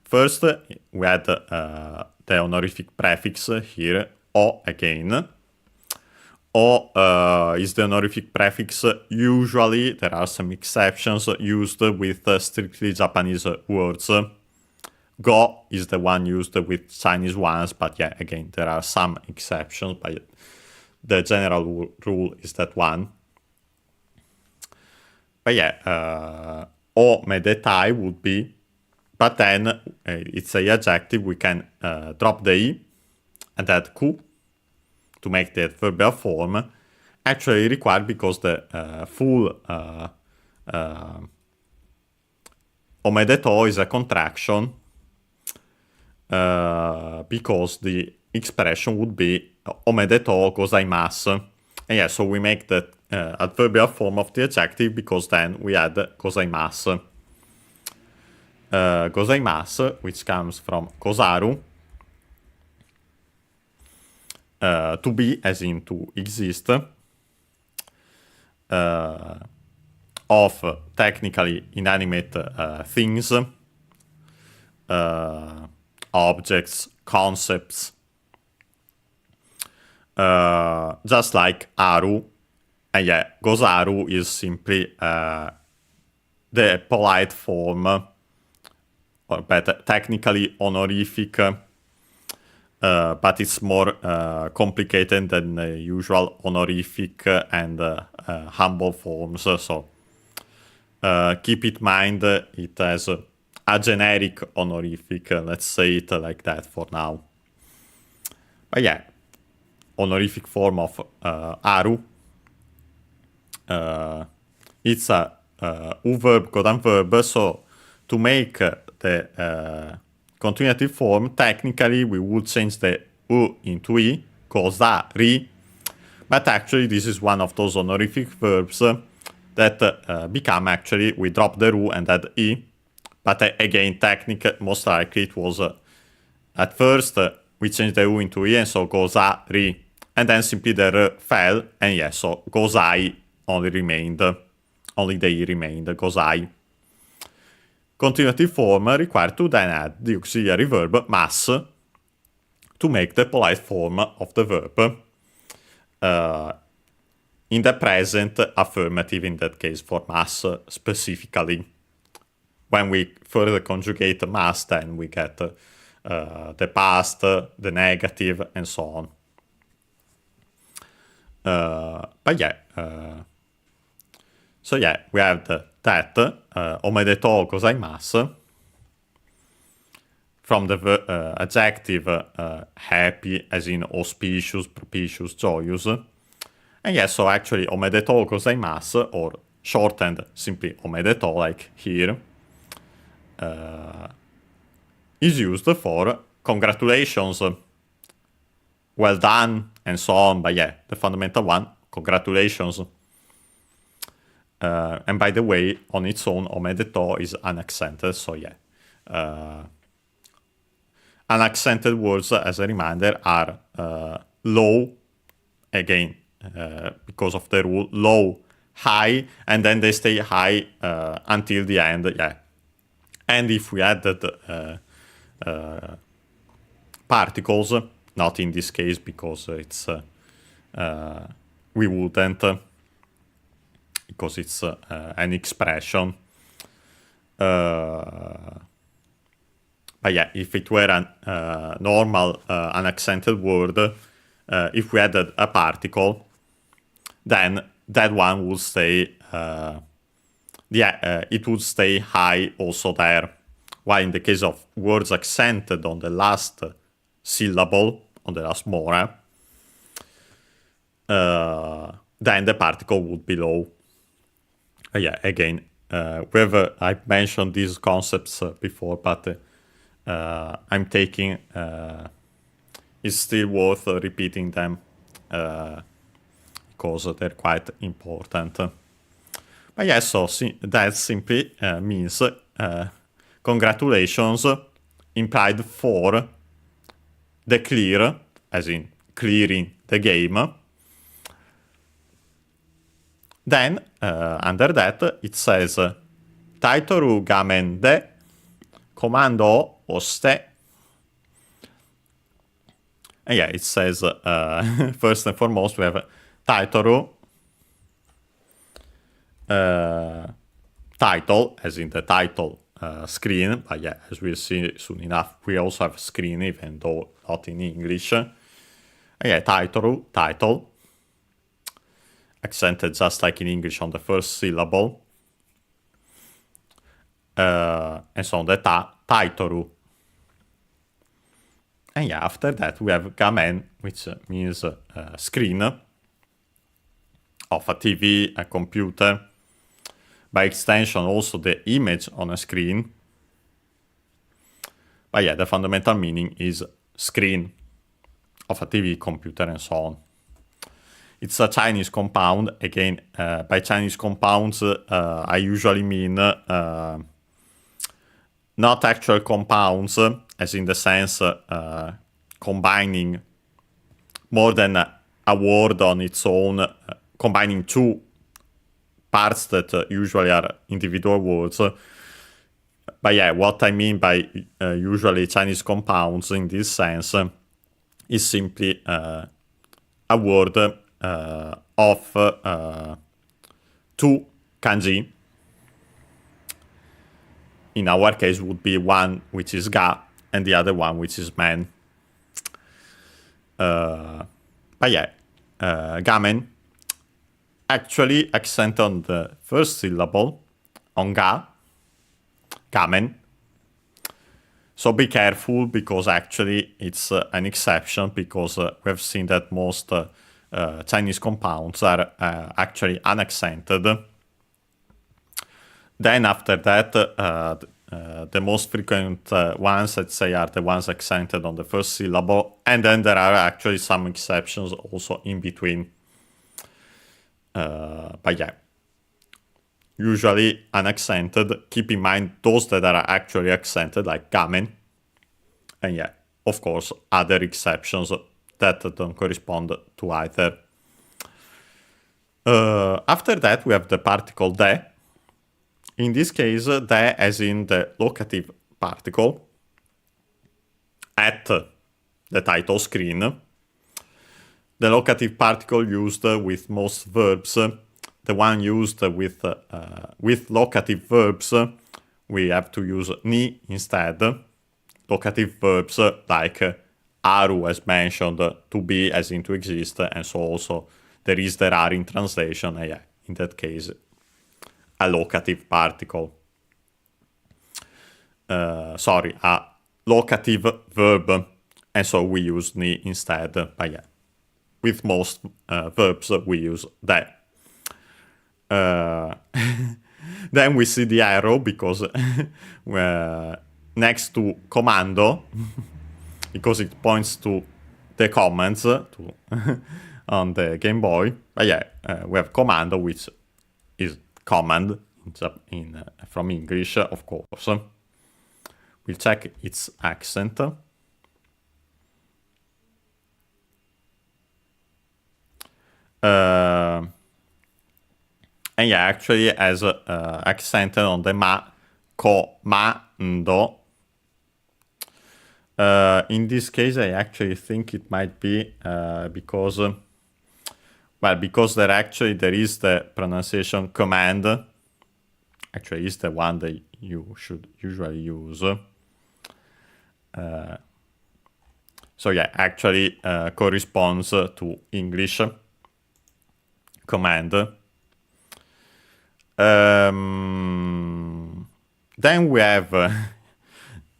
first we had the honorific prefix here, o again. O is the honorific prefix. Usually there are some exceptions used with strictly Japanese words. Go is the one used with Chinese ones, but yeah, again, there are some exceptions, but the general rule is that one. But yeah, o medetai would be, but then it's a adjective, we can drop the i and add ku to make the adverbial form. Actually required because the full omedeto is a contraction, because the expression would be omedeto gozaimasu. And yeah, so we make the adverbial form of the adjective because then we add gozaimasu. Gozaimasu, which comes from gozaru, to be, as in to exist, of technically inanimate things, objects, concepts, just like aru. And yeah, gozaru is simply the polite form, or better, technically honorific, but it's more complicated than the usual honorific and humble forms. So keep in mind it as a generic honorific, let's say it like that for now. But yeah, honorific form of aru. It's a u-verb, codant verb, so to make the continuative form, technically we would change the u into i, kozari, but actually this is one of those honorific verbs that become, actually, we drop the ru and add i, but again, most likely it was, at first, we changed the u into i, and so gozari, and then simply the r fell, and yeah, so gozai only remained, only the i remained, gozai. Continuative form required to then add the auxiliary verb mas to make the polite form of the verb, in the present affirmative, in that case for mas specifically. When we further conjugate mas, then we get the past, the negative, and so on. But yeah, so yeah, we have that omedetou gozaimasu from the adjective happy, as in auspicious, propitious, joyous. And yeah, so actually omedetou gozaimasu, or shortened simply omedeto, like here, is used for congratulations, well done, and so on. But yeah, the fundamental one, congratulations. And by the way, on its own, omedeto is unaccented, so yeah. Unaccented words, as a reminder, are low, again, because of the rule, low, high, and then they stay high until the end, yeah. And if we added particles, not in this case because it's we wouldn't, because it's an expression. But yeah, if it were a normal unaccented word, if we added a particle, then that one would stay, it would stay high also there. While in the case of words accented on the last syllable, on the last more, then the particle would be low. Yeah, again, I've mentioned these concepts before, but I'm taking, it's still worth repeating them because they're quite important. But yeah, so that simply means congratulations implied for the clear, as in clearing the game. Then, under that, it says Taitoru gamen de komando o oste. And yeah, it says, first and foremost, we have Taitoru, title, as in the title screen, but yeah, as we'll see soon enough, we also have screen, even though not in English. And yeah, Taitoru, title, accented just like in English on the first syllable. And so on the Taitoru. And yeah, after that we have gamen, which means screen of a TV, a computer. By extension, also the image on a screen. But yeah, the fundamental meaning is screen of a TV, computer, and so on. It's a Chinese compound. Again, by Chinese compounds, I usually mean not actual compounds, as in the sense combining more than a word on its own, combining two parts that usually are individual words. But yeah, what I mean by usually Chinese compounds in this sense is simply a word of two kanji. In our case would be one which is ga and the other one which is men. But yeah, gamen actually accent on the first syllable, on ga, gamen. So be careful, because actually it's an exception, because we've seen that most Chinese compounds are actually unaccented. Then after that, the most frequent ones, let's say, are the ones accented on the first syllable, and then there are actually some exceptions also in between. But yeah, usually unaccented. Keep in mind those that are actually accented, like gamen. And yeah, of course, other exceptions that don't correspond to either. After that, we have the particle de. In this case, de as in the locative particle at the title screen. The locative particle used with most verbs, the one used with locative verbs, we have to use ni instead. Locative verbs like aru, as mentioned, to be as in to exist, and so also there is, there are in translation, yeah, in that case, a locative particle. A locative verb, and so we use ni instead, but yeah. With most verbs, we use that. then we see the arrow because next to commando, because it points to the commands on the Game Boy. But yeah, we have commando, which is command from English, of course. We'll check its accent. And yeah, actually has accented on the commando. In this case, I actually think it might be because there is the pronunciation command. Actually, is the one that you should usually use. So yeah, actually corresponds to English command. Then we have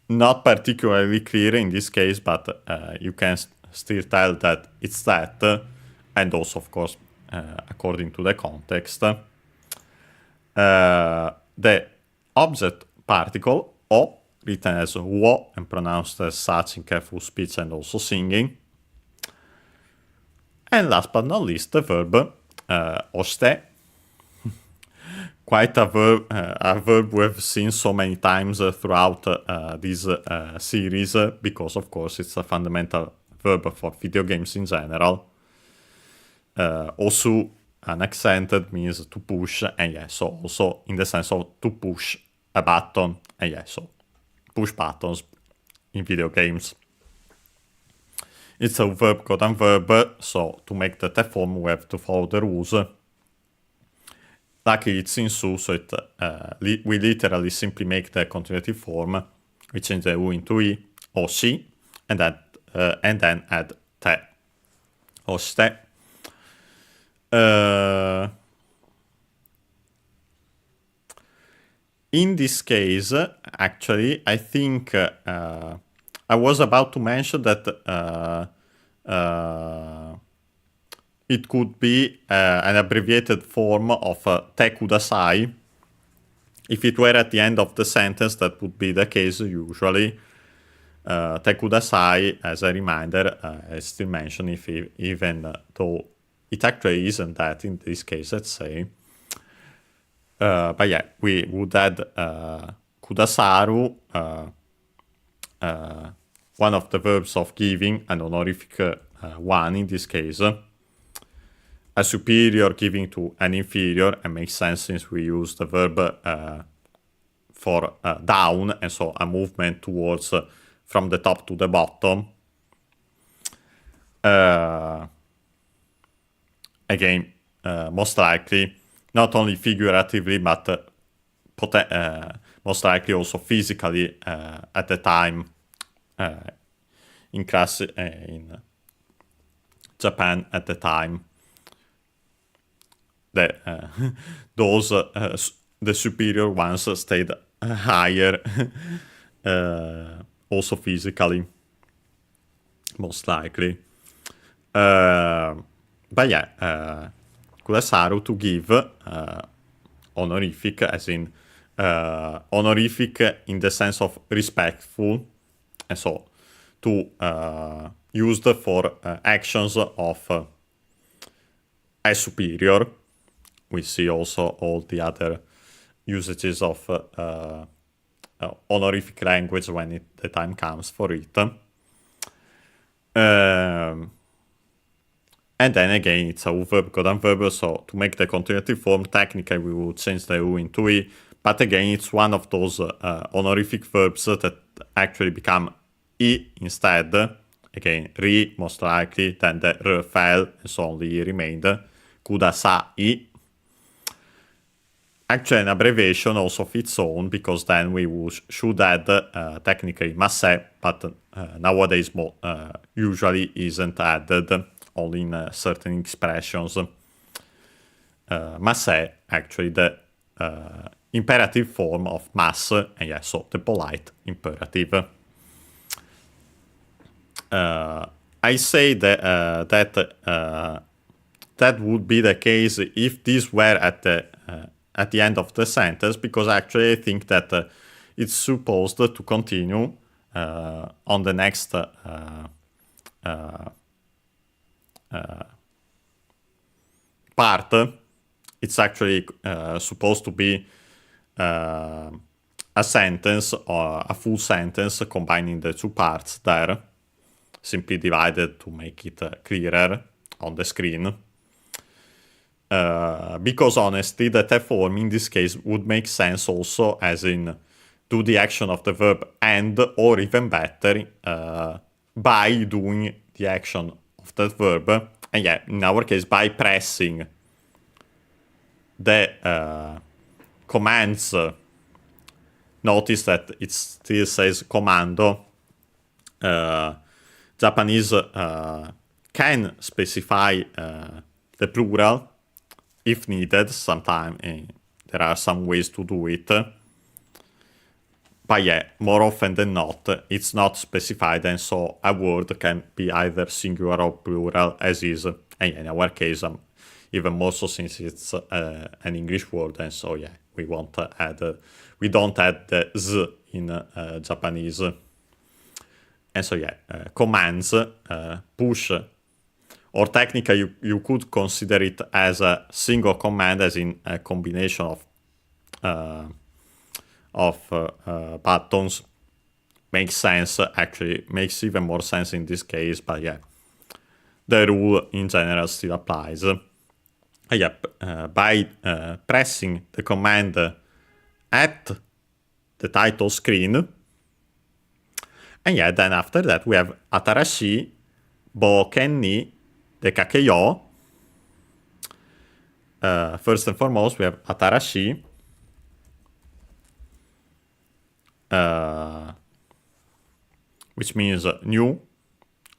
not particularly clear in this case, but you can still tell that it's that, and also, of course, according to the context, the object particle O, written as wo and pronounced as such in careful speech and also singing. And last but not least, the verb oste. Quite a verb we've seen so many times throughout this series, because of course it's a fundamental verb for video games in general. Also unaccented means to push, and yeah, so also in the sense of to push a button, and yeah, so push buttons in video games. It's a verb code and verb, so to make the T form we have to follow the rules. Luckily it's in Su, so we literally simply make the continuative form. We change the U into I, or si, and then add te, or ste. In this case, actually, I think I was about to mention that it could be an abbreviated form of te kudasai. If it were at the end of the sentence, that would be the case usually. Te kudasai, as a reminder, I still mention if even though it actually isn't that in this case, let's say. But yeah, we would add kudasaru, one of the verbs of giving, an honorific one in this case. A superior giving to an inferior, and makes sense since we use the verb for down, and so a movement towards from the top to the bottom. Again, most likely, not only figuratively, but most likely also physically at the time in Japan at the time. The superior ones stayed higher, also physically, most likely. But yeah, kudasaru, to give, honorific, as in honorific in the sense of respectful, and so to used for actions of a superior. We see also all the other usages of honorific language when the time comes for it. And then again, it's a verb code and verb, so to make the continuative form, technically we would change the U into I, but again, it's one of those honorific verbs that actually become I instead. Again, ri, most likely, then the r fell, and so only I remained. Kudasai. Actually, an abbreviation also of its own, because then we should add technically masse, but nowadays usually isn't added, only in certain expressions. Masse, actually, the imperative form of mass, and yeah, so the polite imperative. I say that that would be the case if these were at the end of the sentence, because actually I think that it's supposed to continue on the next part. It's actually supposed to be a sentence or a full sentence combining the two parts there, simply divided to make it clearer on the screen. Because honestly, the te form in this case would make sense also as in do the action of the verb and, or even better, by doing the action of that verb, and yeah, in our case, by pressing the commands. Notice that it still says commando. Japanese can specify the plural if needed. Sometimes there are some ways to do it. But yeah, more often than not, it's not specified, and so a word can be either singular or plural, as is. And in our case, even more so since it's an English word, and so yeah, we don't add the z in Japanese. And so yeah, commands, push, or technically you could consider it as a single command, as in a combination of buttons. Makes sense, actually makes even more sense in this case, but yeah, the rule in general still applies. By pressing the command at the title screen, and yeah, then after that we have atarashi boken ni dekakeyo. First and foremost, we have atarashi, which means new,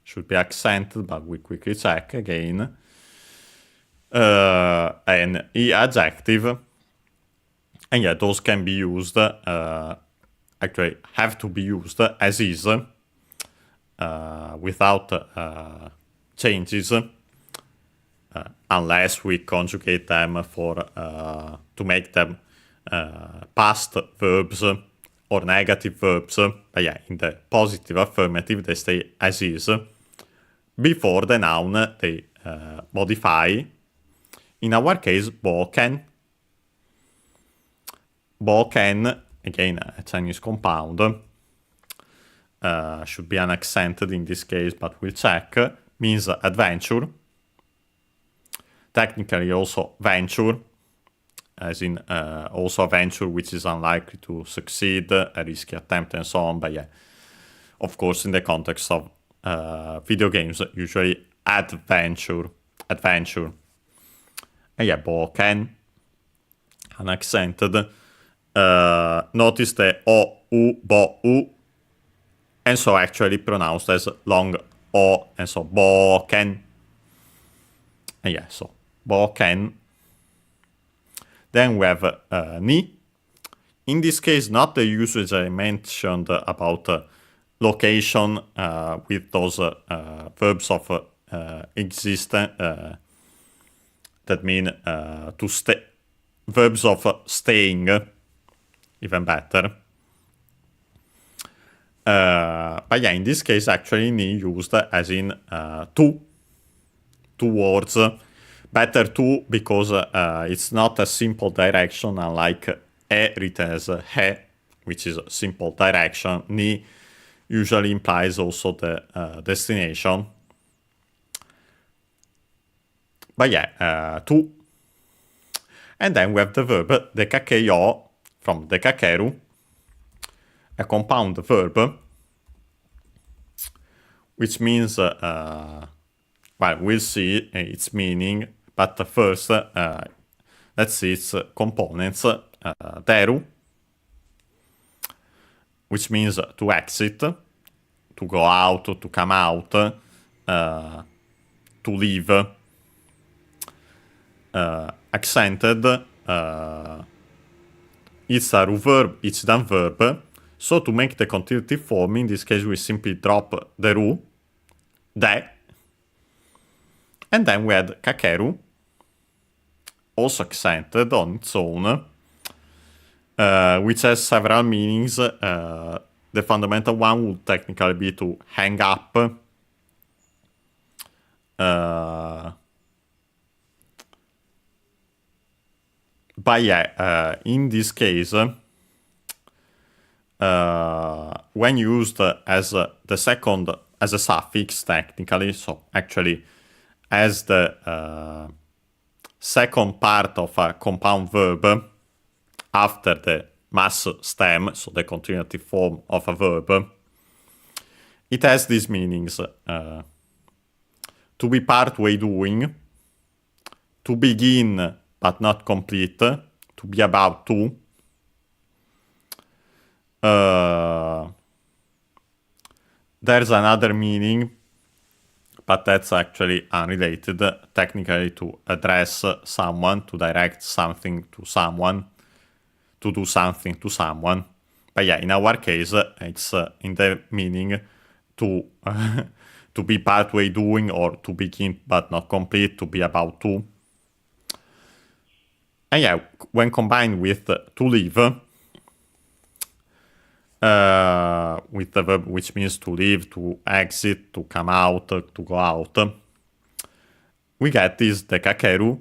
should be accented, but we quickly check again. And e adjective, and yeah, those can be used, actually have to be used as is, without changes, unless we conjugate them to make them past verbs or negative verbs. But yeah, in the positive affirmative they stay as is. Before the noun they modify. In our case, boken. Boken, again, a Chinese compound, should be unaccented in this case, but we'll check, means adventure. Technically also venture, as in also a venture which is unlikely to succeed, a risky attempt and so on, but yeah, of course in the context of video games, usually adventure. And yeah, boken, unaccented. Notice the o, u, bo, u, and so actually pronounced as long o, and so boken. And yeah, so boken. Then we have ni. In this case, not the usage I mentioned about location with those verbs of existence. That mean to stay, verbs of staying, even better. But yeah, in this case, actually, ni used as in towards. Better to, because it's not a simple direction, unlike e written as he, which is a simple direction. Ni usually implies also the destination. But yeah, to. And then we have the verb dekakeyo from dekakeru, a compound verb, which means, well, we'll see its meaning, but first, let's see its components. Deru, which means to exit, to go out, to come out, to leave. Accented, it's a verb, it's done verb. So to make the continuative form, in this case, we simply drop the ru, de, and then we add kakeru, also accented on its own, which has several meanings. The fundamental one would technically be to hang up. But yeah, in this case, when used as the second, as a suffix technically, so actually as the second part of a compound verb after the mass stem, so the continuative form of a verb, it has these meanings. To be partway doing, to begin but not complete, to be about to, there's another meaning, but that's actually unrelated, technically to address someone, to direct something to someone, to do something to someone. But yeah, in our case, it's in the meaning to to be partway doing, or to begin but not complete, to be about to. And yeah, when combined with to leave, with the verb which means to leave, to exit, to come out, to go out, we get this dekakeru,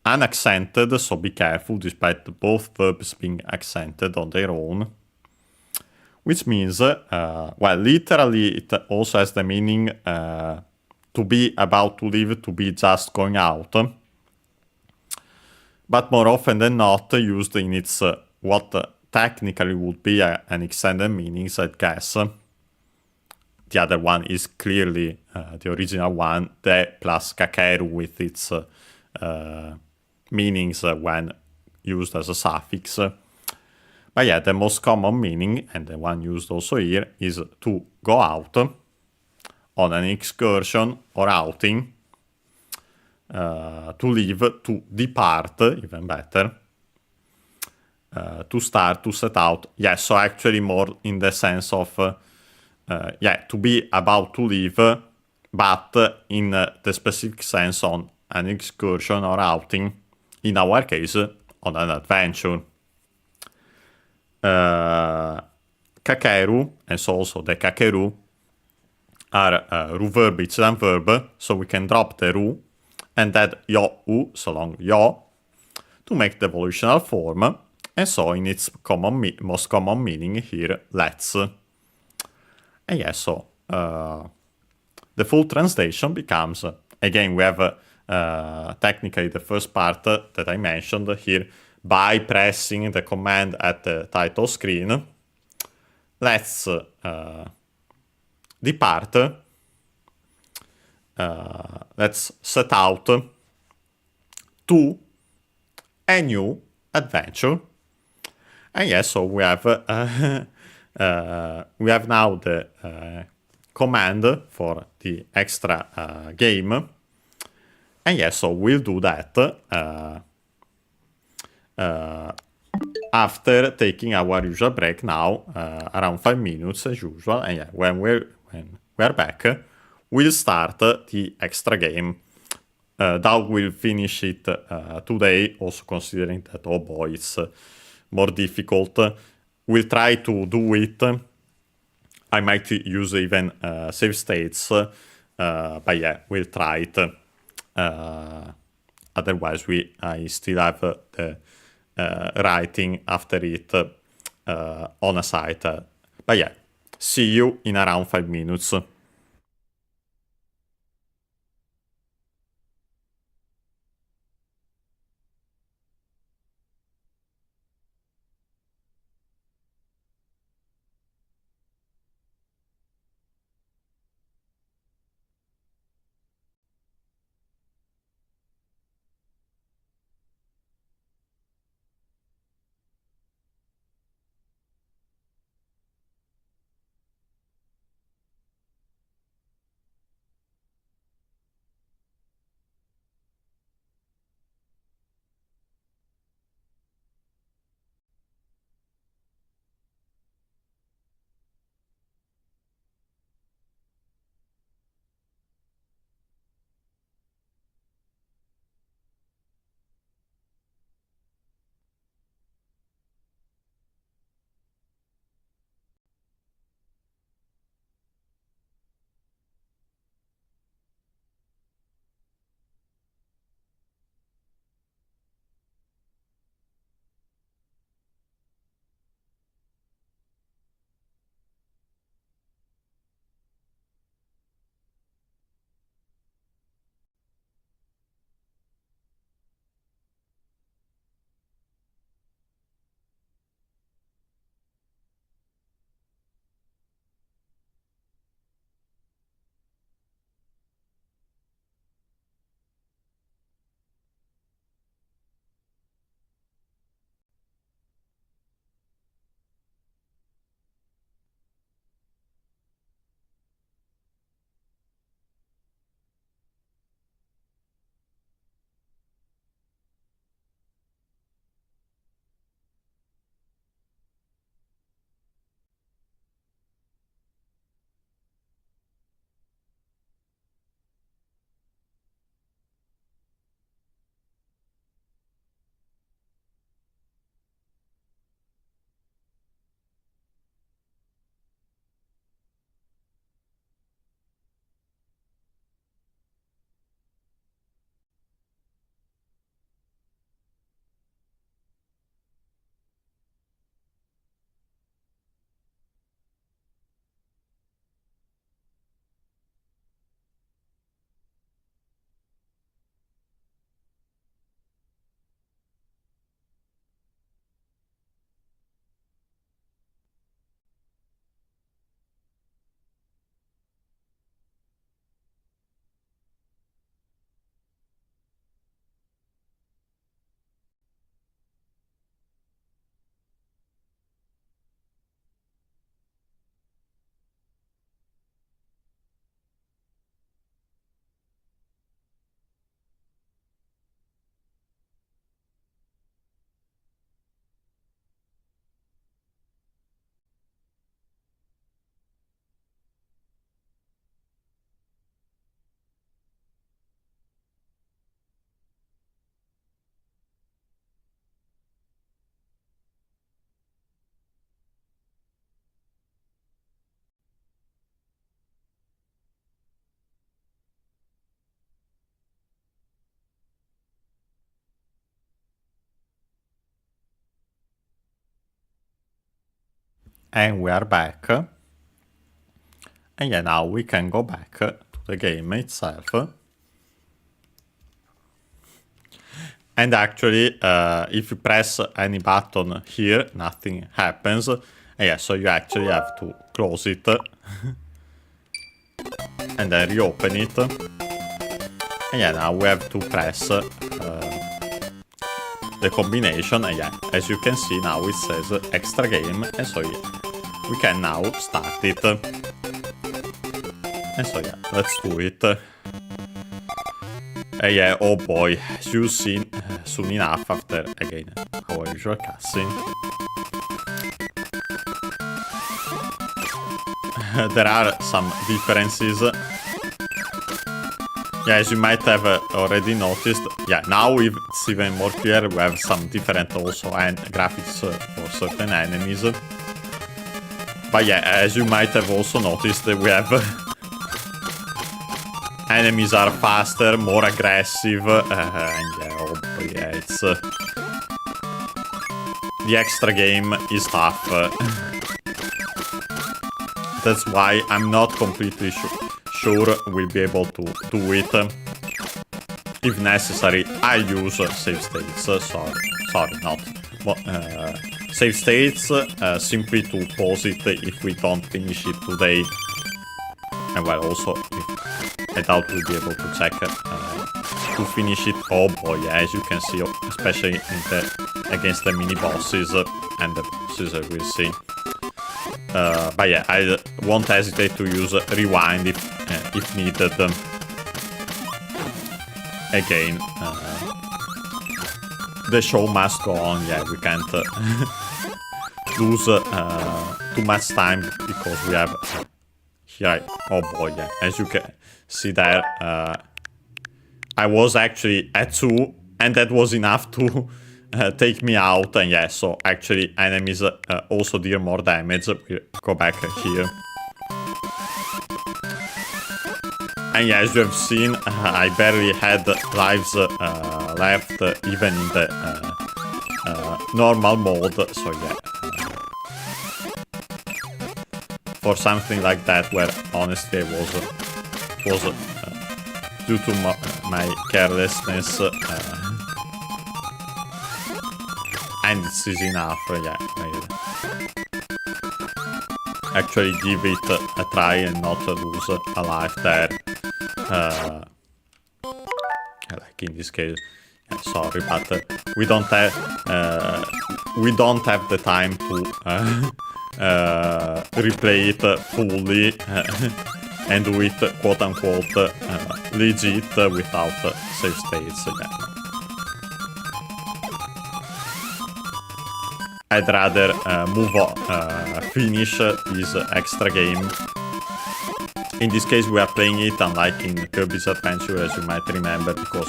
unaccented, so be careful, despite both verbs being accented on their own. Which means, well, literally it also has the meaning to be about to leave, to be just going out. But more often than not, used in its what technically would be an extended meaning, I guess. The other one is clearly the original one, the plus kakeru with its meanings when used as a suffix. But yeah, the most common meaning, and the one used also here, is to go out on an excursion or outing, to leave, to depart, even better, to start, to set out. Yeah, so actually more in the sense of, yeah, to be about to leave, but in the specific sense on an excursion or outing, in our case, on an adventure. Kakeru, and so also the kakeru, are ru verb each than verb, so we can drop the ru and add yo-u, so long yo, to make the volitional form, and so in its most common meaning here, let's. And yeah, so the full translation becomes, again, we have technically the first part that I mentioned here, by pressing the command at the title screen. Let's depart. Let's set out to a new adventure. And yes, so we have now the command for the extra game. And yes, so we'll do that after taking our usual break now, around 5 minutes as usual. And yeah, when we're back, we'll start the extra game. Doug will finish it today, also considering that, oh boy, it's more difficult. We'll try to do it. I might use even save states, but yeah, we'll try it. Otherwise, I still have the writing after it on a site. But yeah, see you in around 5 minutes. And we are back. And yeah, now we can go back to the game itself. And actually, if you press any button here, nothing happens. And yeah, so you actually have to close it. And then reopen it. And yeah, now we have to press the combination. And yeah, as you can see now it says extra game. And so yeah, we can now start it. And so yeah, let's do it. Yeah, oh boy, as you've seen soon enough after, again, our usual cutscene. There are some differences. Yeah, as you might have already noticed, yeah, now it's even more clear. We have some different also graphics for certain enemies. But yeah, as you might have also noticed, we have enemies are faster, more aggressive, and yeah, oh boy, yeah, it's the extra game is tough. That's why I'm not completely sure we'll be able to do it. If necessary, I use save states. Sorry, not save states simply to pause it if we don't finish it today. And well, also, I doubt we'll be able to check to finish it. Oh boy, yeah, as you can see, especially against the mini bosses and the bosses, we'll see. But yeah, I won't hesitate to use rewind if needed. Again, the show must go on. Yeah, we can't lose too much time because we have here. Oh boy, yeah, as you can see there, I was actually at 2, and that was enough to take me out. And yeah, so actually enemies also deal more damage. We'll go back here. And yeah, as you have seen, I barely had lives left, even in the normal mode. So yeah, for something like that, where honestly I was due to my carelessness, and it's easy enough. Yeah, actually give it a try and not lose a life there. Like in this case, sorry, but we don't have the time to replay it fully and do it quote unquote legit without save states. Yeah. I'd rather move on, finish this extra game. In this case, we are playing it unlike in Kirby's Adventure, as you might remember, because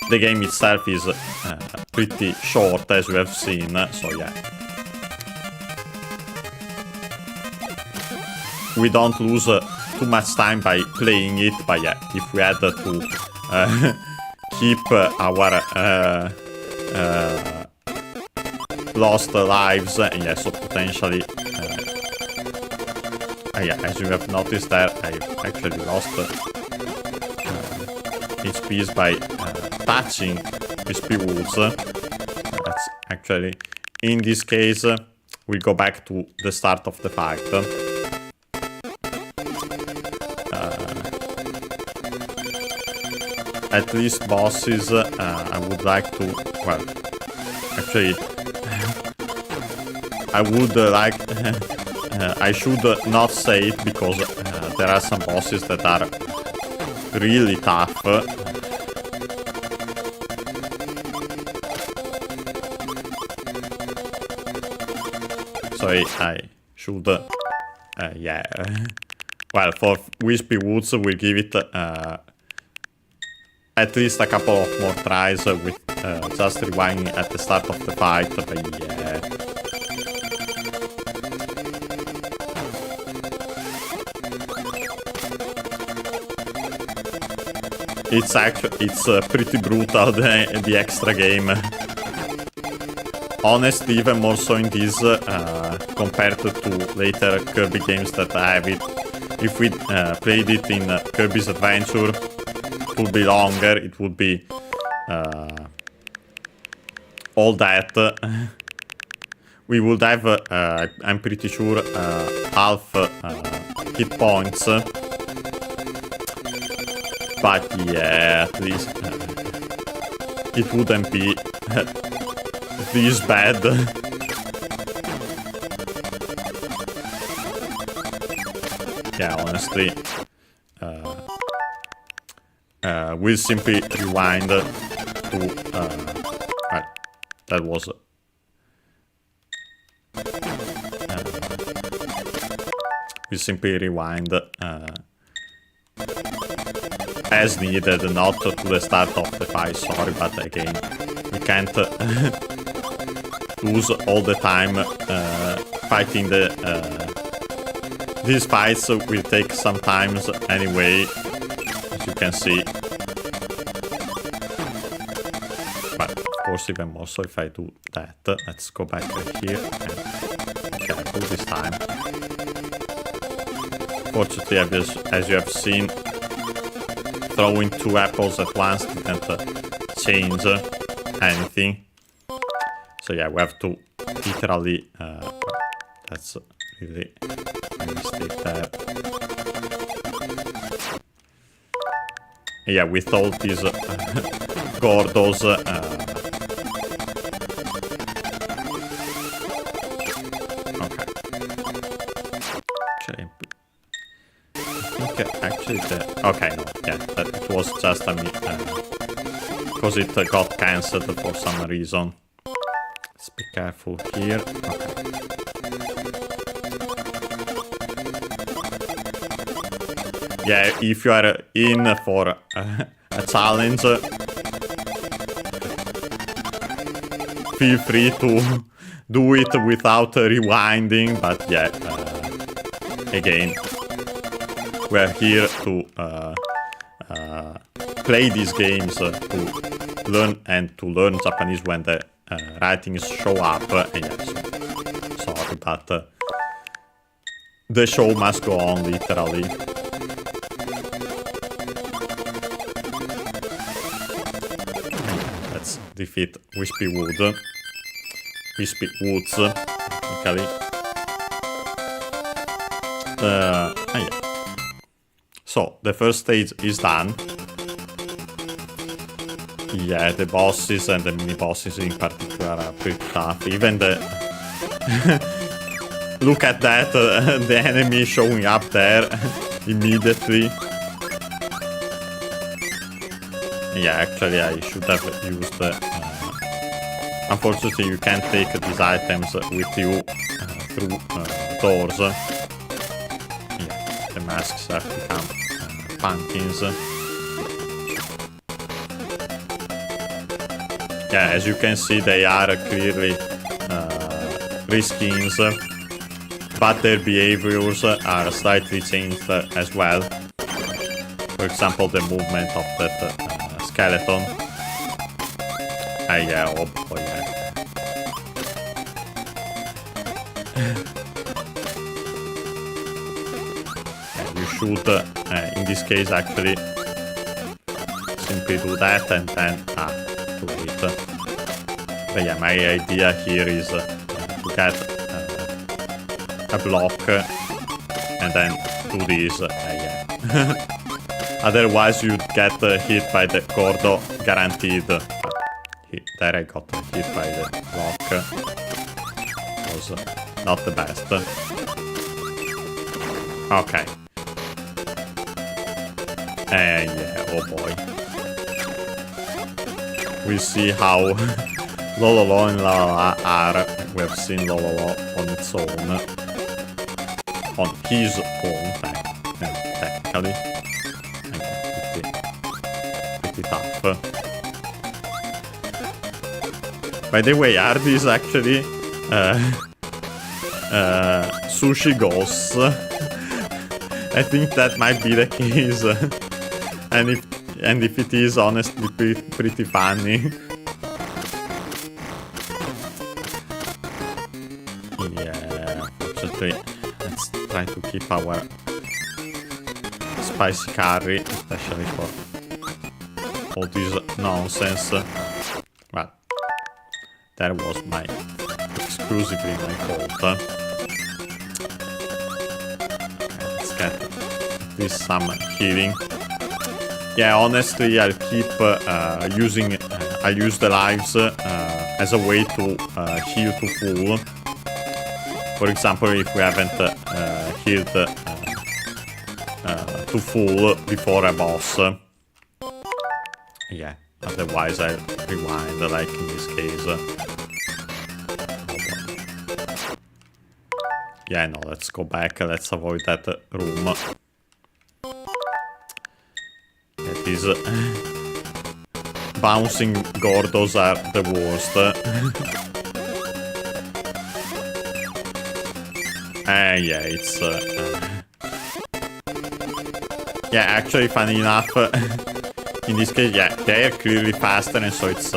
the game itself is pretty short, as we have seen. So yeah, we don't lose too much time by playing it. But yeah, if we had to keep our lost lives, and yeah, so potentially, yeah, as you have noticed there, I actually lost HPs by touching HP woods. That's actually, in this case, we go back to the start of the fight. At least bosses, I would like to, well, actually, I would like, I should not say it because there are some bosses that are really tough. So I should, yeah. Well, for Wispy Woods, we'll give it at least a couple of more tries with just rewinding at the start of the fight. But yeah. It's pretty brutal, the extra game. honestly, even more so in this compared to later Kirby games that I have it. If we played it in Kirby's Adventure, it would be longer. It would be all that. We would have, I'm pretty sure, half hit points. But yeah, at least it wouldn't be this bad. Yeah, honestly, we'll simply rewind to that was we simply rewind as needed, not to the start of the fight. Sorry, but again, we can't lose all the time fighting these fights will take some time anyway, as you can see. But of course, even more so if I do that. Let's go back here and be careful this time. Fortunately, as you have seen, throwing 2 apples at once didn't change anything. So yeah, we have to literally... that's really a mistake there. Yeah, with all these Gordos... okay. Actually, okay, no, yeah, it was just a because it got cancelled for some reason. Let's be careful here. Okay. Yeah, if you are in for a challenge, feel free to do it without rewinding, but yeah, again, we're here to play these games, to learn Japanese when the writings show up. And yeah, sorry, but the show must go on, literally. Let's defeat Wispy Woods, technically. Yeah. So, the first stage is done. Yeah, the bosses and the mini-bosses in particular are pretty tough. Even the... Look at that, the enemy showing up there immediately. Yeah, actually I should have used... unfortunately, you can't take these items with you through doors. Yeah, the masks have become... pumpkins. Yeah, as you can see, they are clearly reskins, but their behaviors are slightly changed as well. For example, the movement of that skeleton. Yeah, oh boy, yeah. You should, in this case, actually simply do that and then do it. But yeah, my idea here is to get a block and then do this. Yeah. Otherwise, you'd get hit by the Gordo, guaranteed. There I got hit by the block. Was not the best. Okay. Yeah, oh boy. We see how Lololo and Lololo are. We have seen Lololo on its own. On his own, technically. Pretty tough. By the way, are these actually sushi ghosts? I think that might be the case. And if it is, honestly, pretty funny. try to keep our spicy curry, especially for all this nonsense. Well, that was exclusively my fault. Okay, let's get this some healing. Yeah, honestly, I'll keep using. I use the lives as a way to heal to full. For example, if we haven't healed to full before a boss. Yeah, otherwise I'll rewind, like in this case. Yeah, no, let's go back. Let's avoid that room. Yeah, these bouncing Gordos are the worst. Yeah, it's... yeah, actually, funny enough, in this case, yeah, they are clearly faster, and so it's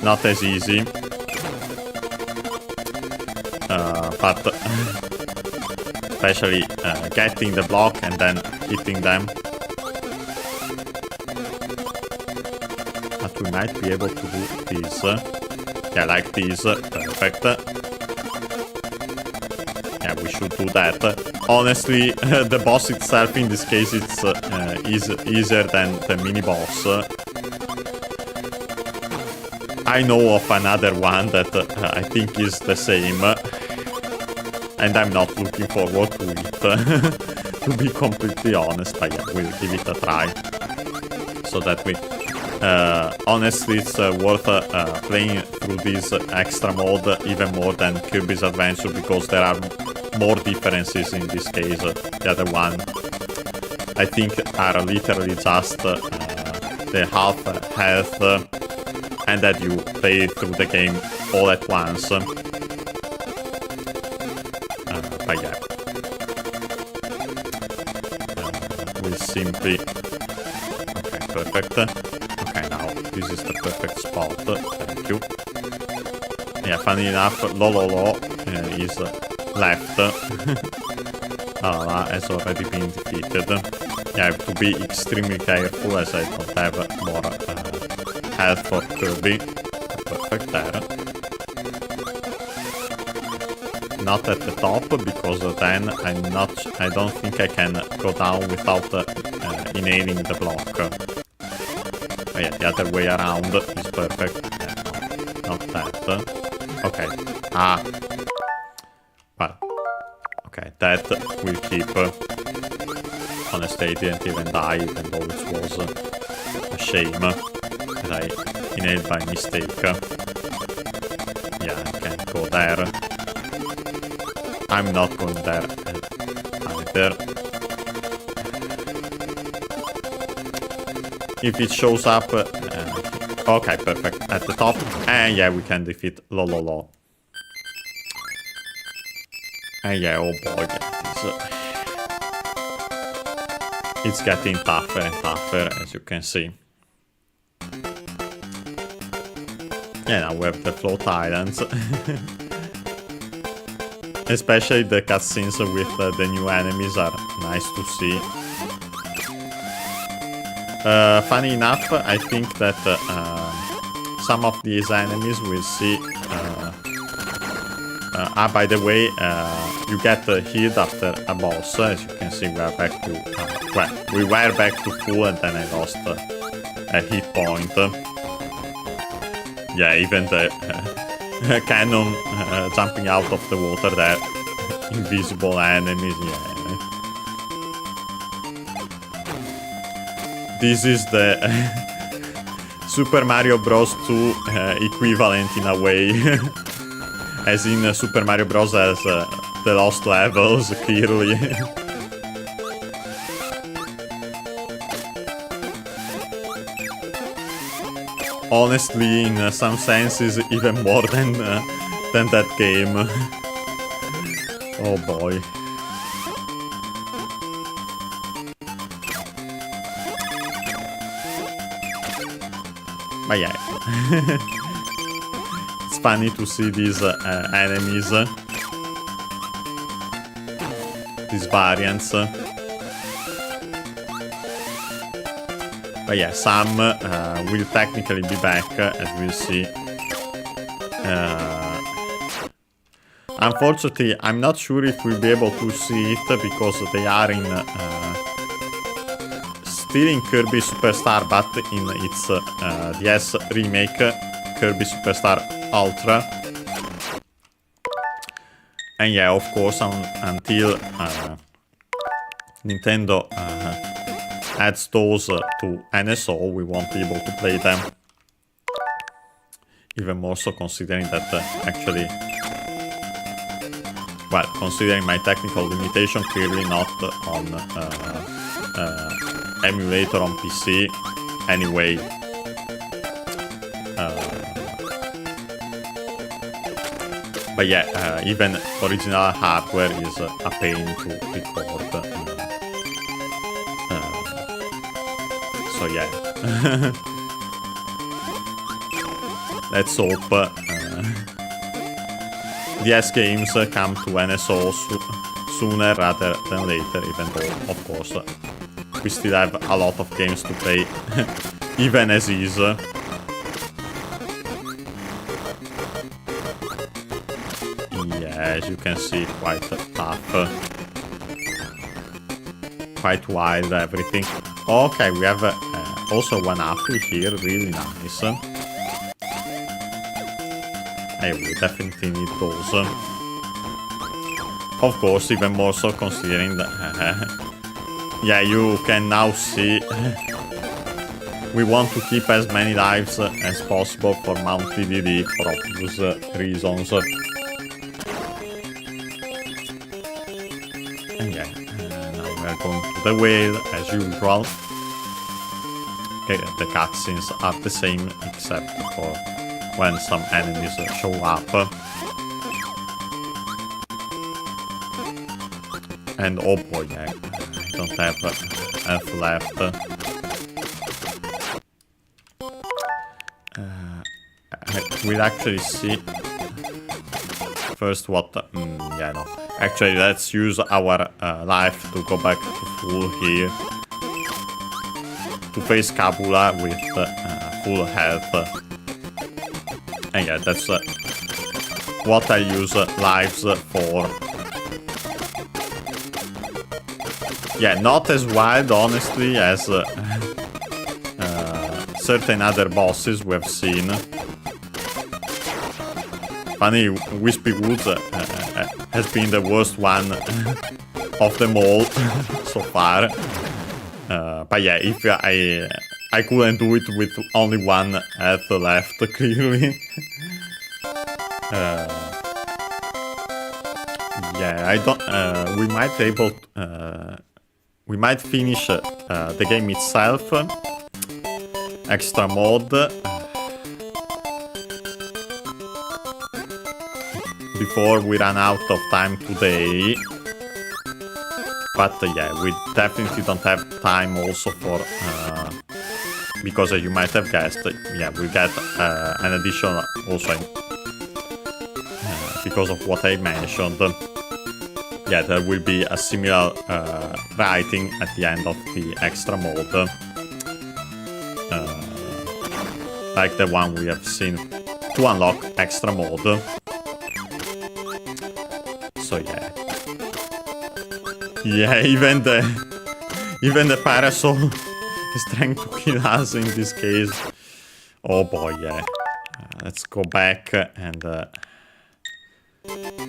not as easy. But especially getting the block and then hitting them. But we might be able to do this. Yeah, like this. Perfect. Yeah, we should do that. Honestly, the boss itself in this case it's easier than the mini boss. I know of another one that I think is the same, and I'm not looking forward to it, to be completely honest, but yeah, we'll give it a try. So that we... honestly, it's worth playing through this extra mode even more than Kirby's Adventure, because there are more differences in this case. The other one, I think, are literally just the half health and that you play through the game all at once. But yeah, we simply... Okay, perfect. Okay, now this is the perfect spot. Thank you. Yeah, funny enough, Lololo is left. Has already been defeated. Yeah, I have to be extremely careful as I don't have more health for Kirby. Perfect there. Not at the top, because then I don't think I can go down without inhaling the block. Oh yeah, the other way around is perfect. Yeah, not that. Okay. Ah. Well. Okay, that will keep. Honestly, I didn't even die, even though it was a shame that I inhaled by mistake. Yeah, I can't go there. I'm not going there either. If it shows up... okay, perfect. At the top. And yeah, we can defeat Lololo. And yeah, oh boy. It's getting tougher and tougher, as you can see. Yeah, now we have the float islands. Especially the cutscenes with the new enemies are nice to see. Funny enough, I think that some of these enemies will see... by the way, you get healed after a boss. As you can see, we are back to... well, we were back to full and then I lost a hit point. Yeah, even the cannon jumping out of the water there. Invisible enemies, yeah. This is the Super Mario Bros. 2 equivalent in a way. As in Super Mario Bros. Has the lost levels, clearly. Honestly, in some senses, even more than that game. Oh boy. But yeah. It's funny to see these enemies. these variants. But yeah, some will technically be back, as we'll see. Unfortunately, I'm not sure if we'll be able to see it because they are in still in Kirby Superstar, but in its DS remake, Kirby Superstar Ultra. And yeah, of course, until Nintendo adds those to NSO, we won't be able to play them. Even more so considering that actually, well, considering my technical limitation, clearly not on emulator on PC. Anyway, but yeah, even original hardware is a pain to record. So yeah, let's hope DS games come to NSO sooner rather than later, even though, of course, we still have a lot of games to play, even as is. Yeah, as you can see, quite tough. Quite wild, everything. Okay, we have also one apple here, really nice. Hey, we definitely need those. Of course, even more so considering that... yeah, you can now see... we want to keep as many lives as possible for Mount DeDeDe for obvious reasons. And yeah, now we are going to the whale as usual. Okay, the cutscenes are the same except for when some enemies show up. And oh boy, yeah, I don't have health left. We'll actually see first what... yeah, no. Actually, let's use our life to go back to full here. To face Kabula with full health. And yeah, that's what I use lives for. Yeah, not as wild, honestly, as certain other bosses we have seen. Funny, Wispy Woods has been the worst one of them all so far. But yeah, if I couldn't do it with only one health left, clearly. Yeah, I don't. We might able. We might finish the game itself. Extra mode. Before we run out of time today. But yeah, we definitely don't have time also for... because as you might have guessed, yeah, we get an additional also because of what I mentioned. Yeah, there will be a similar writing at the end of the extra mode. Like the one we have seen to unlock extra mode. So yeah. Yeah, even the parasol is trying to kill us in this case. Oh boy, yeah. Let's go back and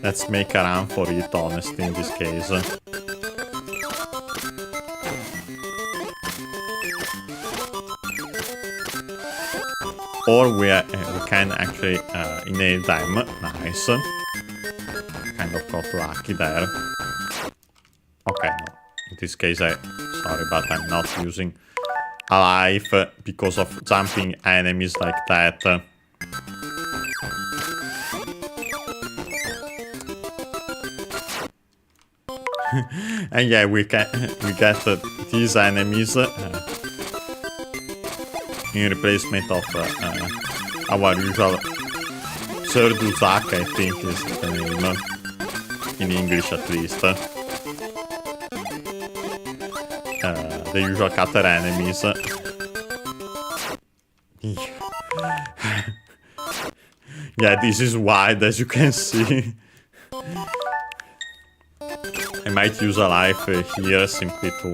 let's make a run for it, honestly, in this case. Or we can actually inhale them. Nice. Kind of got lucky there. Okay, no. In this case, sorry, but I'm not using a life because of jumping enemies like that. And yeah, we get these enemies in replacement of our usual Serduzak, I think is the name, in English at least. the usual cutter enemies. Yeah, this is wide, as you can see. I might use a life here simply to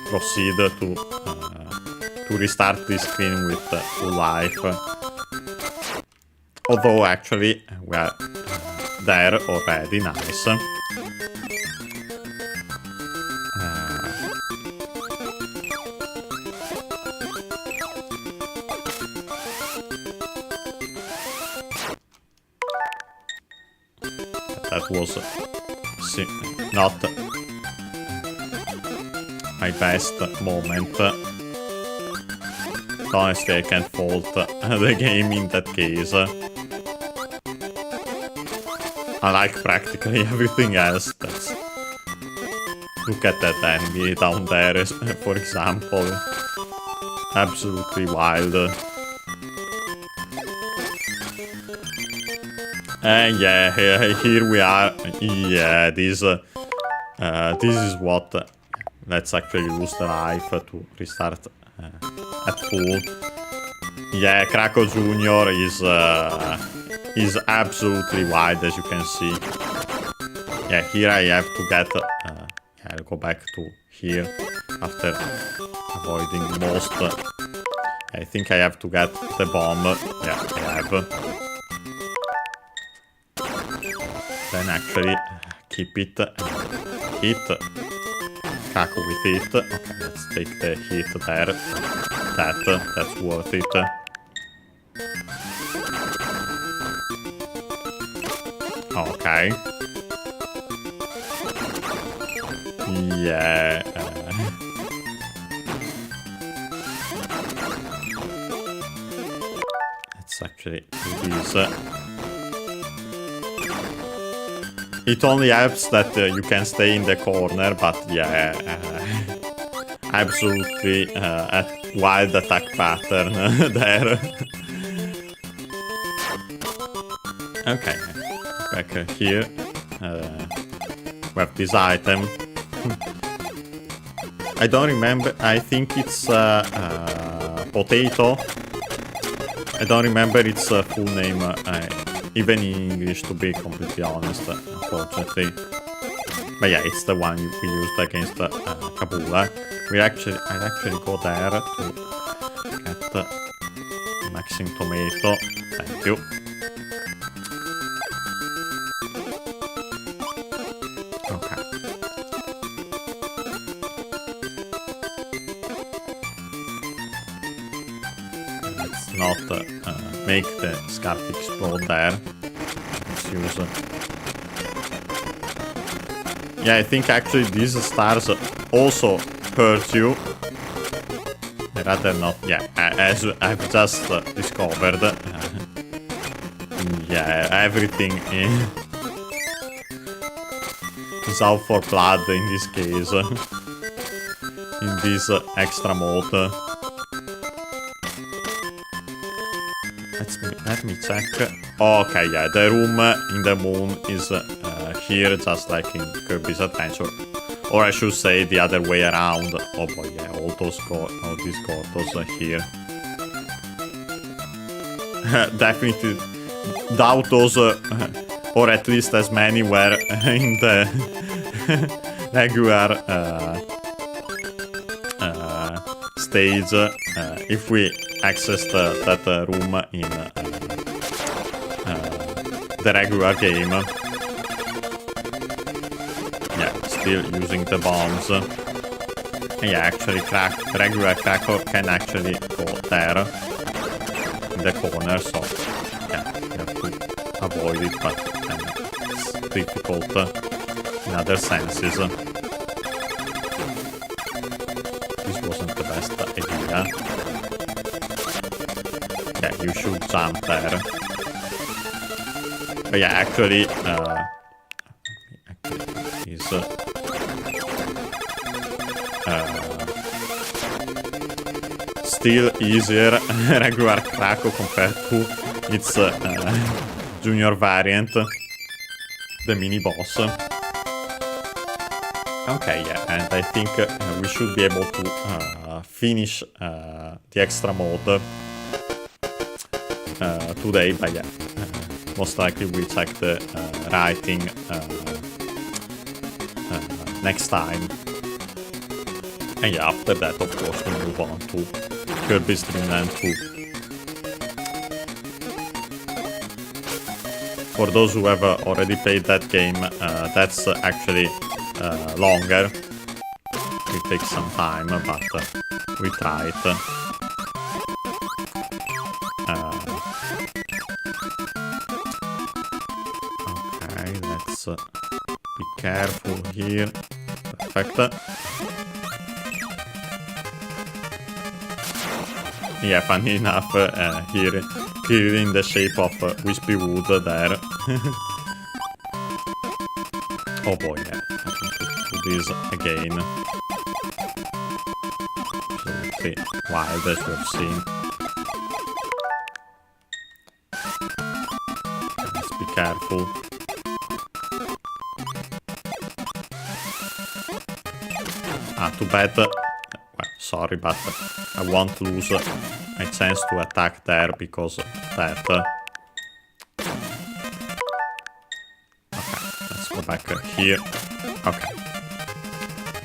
proceed to restart this screen with full life. Although actually we are there already, nice. That was not my best moment. Honestly, I can't fault the game in that case. Unlike practically everything else. Look at that enemy down there, for example. Absolutely wild. And yeah, here we are. Yeah, this is what. Let's actually lose the life to restart at full. Yeah, Krakow Junior is absolutely wide, as you can see. Yeah, here I have to get. I'll go back to here after avoiding most. I think I have to get the bomb. Yeah, I have. Then actually keep it, hit Krakow with it. Okay, let's take the hit there. That's worth it. Okay. Yeah. Let's actually do this. It only helps that you can stay in the corner, but yeah, absolutely a wild attack pattern there. Okay, back here. We have this item. I don't remember. I think it's potato. I don't remember its full name. Even in English, to be completely honest, unfortunately. But yeah, it's the one we used against Kabula. I'll actually go there to get maxing tomato. Thank you. Okay. Let's not make the scarf explode there. Let's use yeah, I think actually these stars also hurt you. I'd rather not. Yeah, as I've just discovered. Yeah, everything is out for blood in this case. In this extra mode. Let me check. Okay, yeah, the room in the moon is here, just like in Kirby's Adventure. Or I should say the other way around. Oh boy, yeah, all these gordos are here. Definitely doubt those, or at least as many were in the regular stage. If we accessed that room in the regular game. Yeah, still using the bombs. Yeah, actually regular Krakow can actually go there in the corner, so yeah, you have to avoid it, but it's difficult in other senses. This wasn't the best idea. Yeah, you should jump there. But yeah, actually, is still easier regular Krakow compared to its junior variant, the mini boss. Okay, yeah, and I think we should be able to finish the extra mode today, but yeah, most likely we'll check the writing next time. And yeah, after that, of course, we move on to Kirby's Dream Land 2. For those who have already played that game, that's actually longer. It takes some time, but we try it. Okay, let's be careful here. Perfect. Yeah, funny enough, here, clearly in the shape of wispy wood there. Oh boy, yeah, I think to do this again. Absolutely wild, as we've seen. Let's be careful. Too bad. Well, sorry, but I won't lose my chance to attack there because of that. Okay, let's go back here. Okay.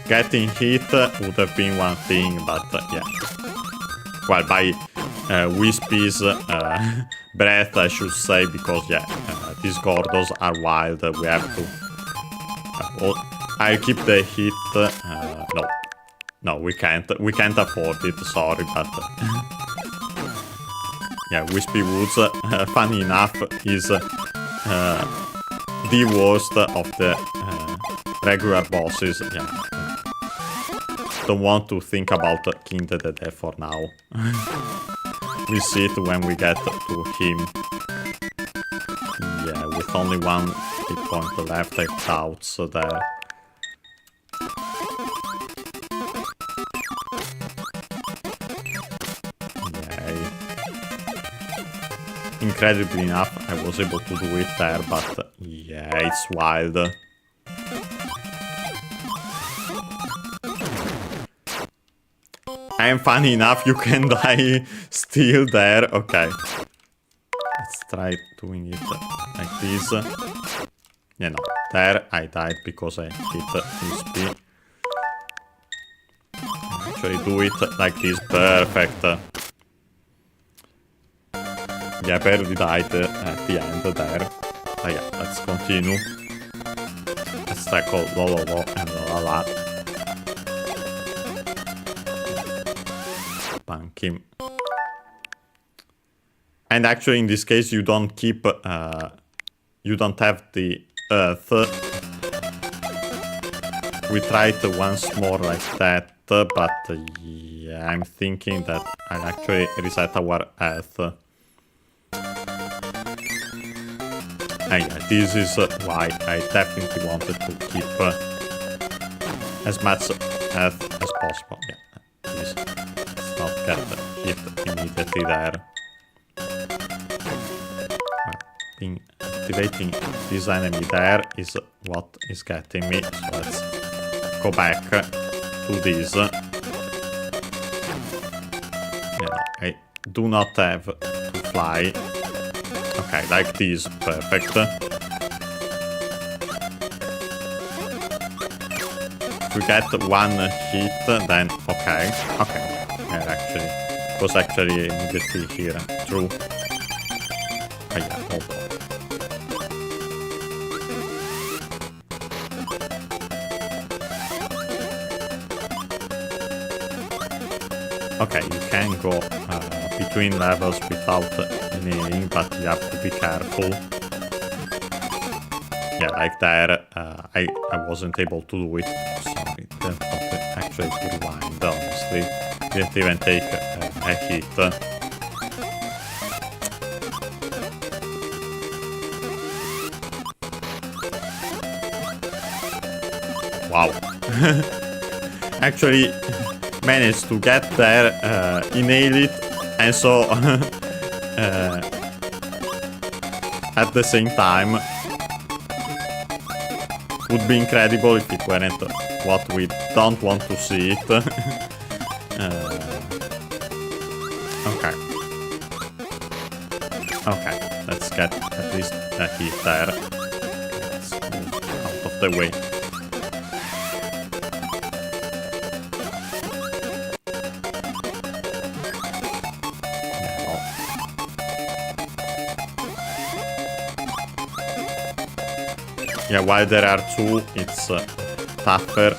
Getting hit would have been one thing, but yeah. Well, by Wispy's breath, I should say, because yeah, these Gordos are wild. We have to... I'll keep the hit. No, we can't. We can't afford it. Sorry, but yeah, Wispy Woods, funny enough, is the worst of the regular bosses. Yeah, don't want to think about King DeDeDe for now. We'll see it when we get to him. Yeah, with only one hit point left, I doubt so there. Incredibly enough, I was able to do it there, but yeah, it's wild. And funny enough, you can die still there. Okay. Let's try doing it like this. Yeah, no. There I died because I hit Wispy. Actually do it like this. Perfect. Yeah, I barely died at the end there. Oh yeah, let's continue. Let's tackle Lololo and Lololo. Bank him. And actually in this case you don't keep... you don't have the earth. We tried once more like that, but yeah, I'm thinking that I'll actually reset our earth. And yeah, this is why I definitely wanted to keep as much earth as possible. Yeah, please, let's not get hit immediately there. Well, activating this enemy there is what is getting me, so let's go back to this. Yeah, I do not have to fly. Okay, like this, perfect. If we get one hit, then okay. Yeah, actually, it was actually immediately here. True. Oh yeah, oh boy. Okay, you can go between levels without nailing, but you have to be careful. Yeah, like there, I wasn't able to do it. Sorry, didn't actually rewind, honestly. Didn't even take a hit. Wow. Actually managed to get there, nail it, and so at the same time would be incredible if it weren't what we don't want to see it. Okay. Okay, let's get at least a hit there. Let's move out of the way. Yeah, while there are two, it's tougher.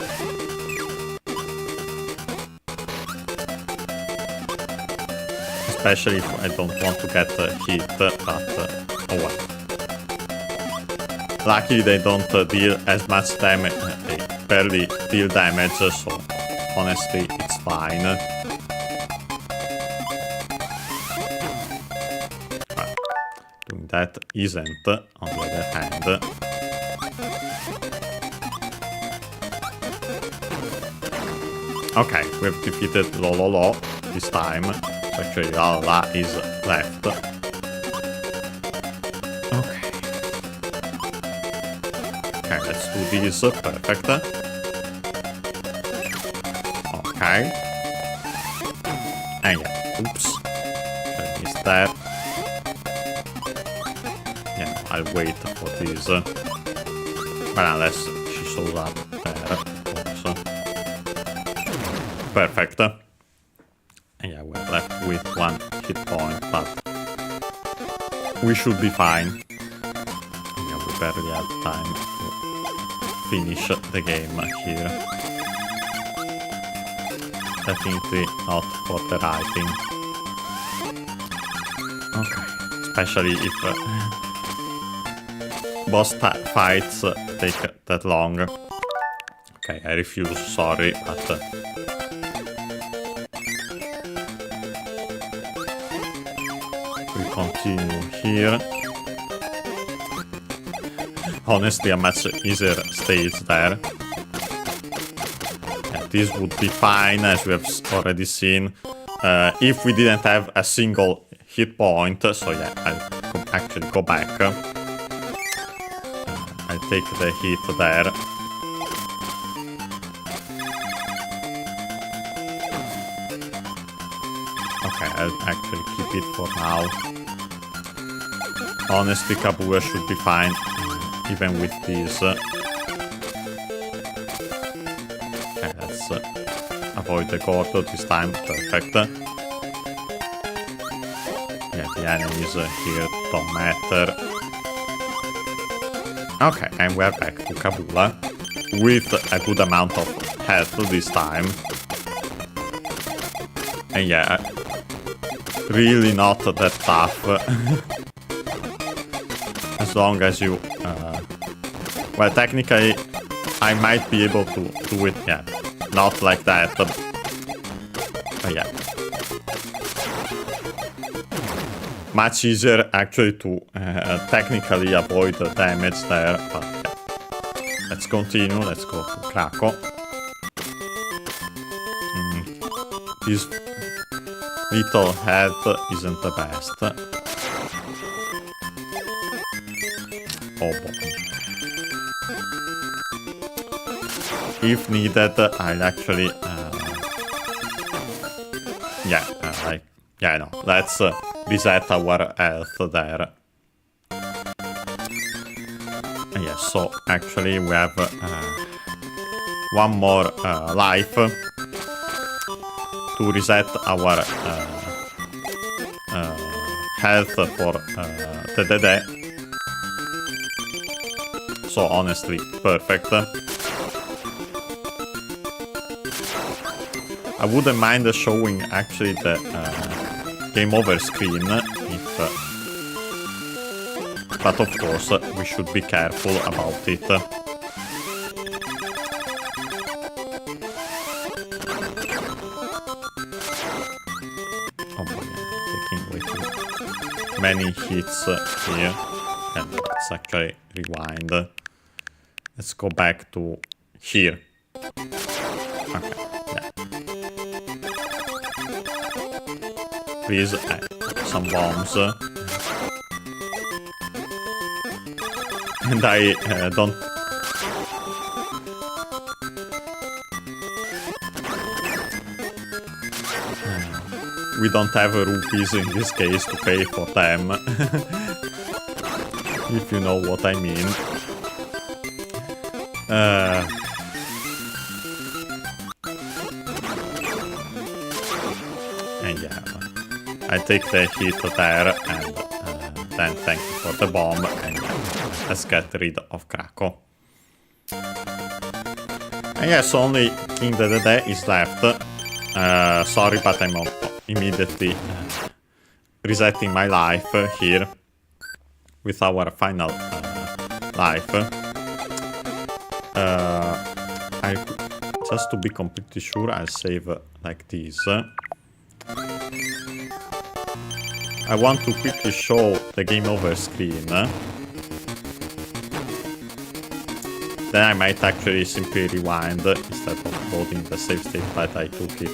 Especially if I don't want to get hit, but oh well. Luckily they don't deal as much damage, they barely deal damage, so honestly it's fine. But doing that isn't, on the other hand. Okay, we've defeated Lololo this time. So actually, La is left. Okay. Okay, let's do this. Perfect. Okay. And yeah, oops. I missed that. Yeah, no, I'll wait for this. But unless she shows up there, of course. Perfect. And yeah, we're left with 1 hit point, but we should be fine. Yeah, we barely have time to finish the game here. Definitely not for the writing. Okay, especially if boss fights take that long. Okay, I refuse, sorry, but we continue here. Honestly, a much easier stage there. Yeah, this would be fine, as we have already seen, if we didn't have a single hit point. So yeah, I'll actually go back. I'll take the hit there. Okay, I'll actually keep it for now. Honestly, Kabuya should be fine, even with this. Okay, let's avoid the Gordo this time. Perfect. Yeah, the enemies here don't matter. Okay, and we're back to Kabula with a good amount of health this time. And yeah, really not that tough. As long as you... well, technically, I might be able to do it, yeah. Not like that, but yeah. Much easier, actually, to technically avoid the damage there, but yeah. Let's continue, let's go to Krako. This little head isn't the best. Oh boy. If needed, I'll actually... yeah, no. Let's reset our health there. Yeah, so actually we have one more life to reset our health for DeDeDe. So honestly, perfect. I wouldn't mind showing actually the game over screen if... but of course, we should be careful about it. Oh boy, taking way too many hits here. And let's actually rewind. Let's go back to here. Okay, yeah. Please, some bombs. And I don't... we don't have rupees in this case to pay for them. If you know what I mean. And yeah, I take the hit there, and then thank you for the bomb, and let's get rid of Krakow. And yes, only King DeDeDe is left. Sorry, but I'm immediately resetting my life here with our final life. Just to be completely sure, I'll save like this. I want to quickly show the game over screen. Then I might actually simply rewind instead of loading the save state, but I took it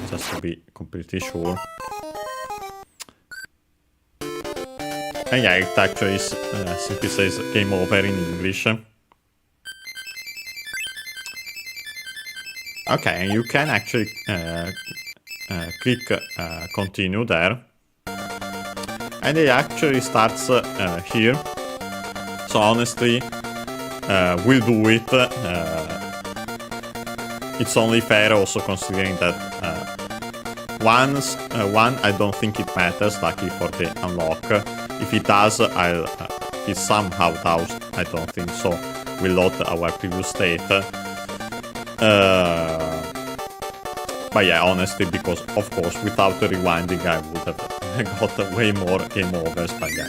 just to be completely sure. And yeah, it actually simply says game over in English. Okay, and you can actually click continue there. And it actually starts here. So honestly, we'll do it. It's only fair also considering that one, I don't think it matters, lucky for the unlock. If it does, if it somehow does, I don't think so. We'll load our previous state. But yeah, honestly, because of course, without the rewinding, I would have got way more game overs. But yeah,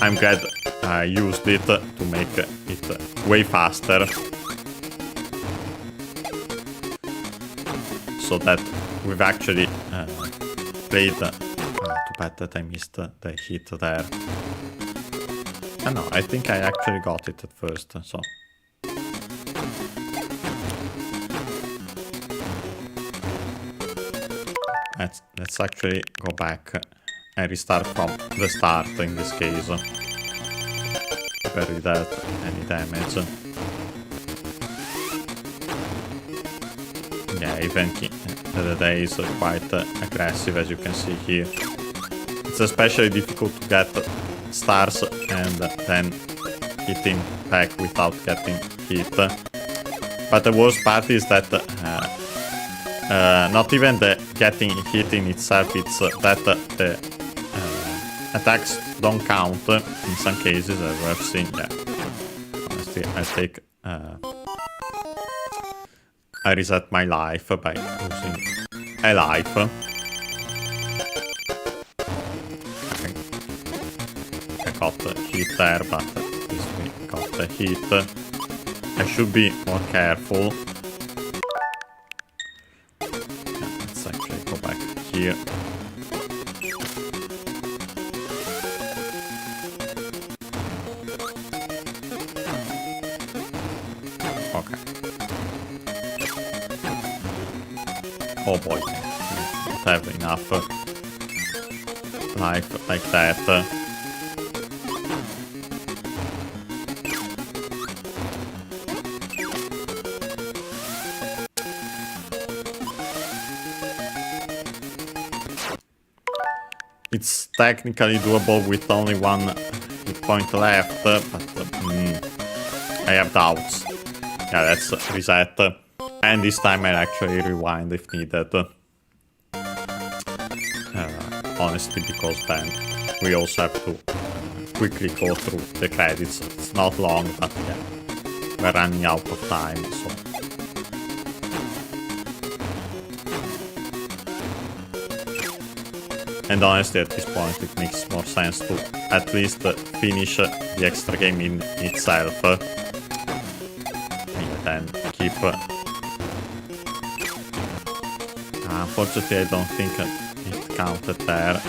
I'm glad I used it to make it way faster, so that we've actually played. Too bad that I missed the hit there. Oh, no, I think I actually got it at first. So. Let's actually go back and restart from the start in this case. Without any damage. Yeah, even DeDeDe is quite aggressive, as you can see here. It's especially difficult to get stars and then hit him back without getting hit. But the worst part is that not even the getting hit in itself, it's that the attacks don't count in some cases, as we have seen. Yeah, honestly, I reset my life by losing a life. I got hit there, but at least we got the hit. I should be more careful. Let's actually go back here. Okay. Oh boy, don't have enough life like that. It's technically doable with only one hit point left, but I have doubts. Yeah, let's reset. And this time I'll actually rewind if needed. Honestly, because then we also have to quickly go through the credits. It's not long, but yeah, we're running out of time, so. And honestly, at this point, it makes more sense to at least finish the extra game in itself. And then keep... unfortunately, I don't think it counted there.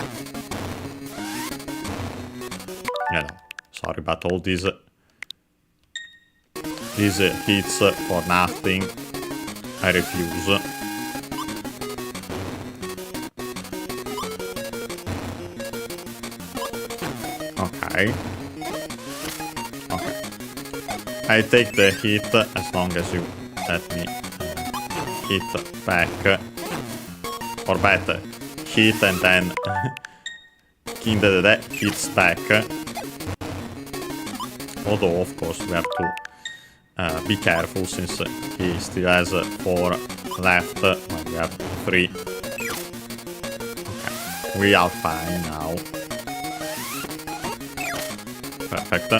Yeah, no, sorry, but all these hits for nothing, I refuse. Okay. I take the hit as long as you let me hit back. or better, hit and then King DeDeDe hits back. Although, of course, we have to be careful since he still has 4 left when we have 3. Okay. We are fine now. Perfect.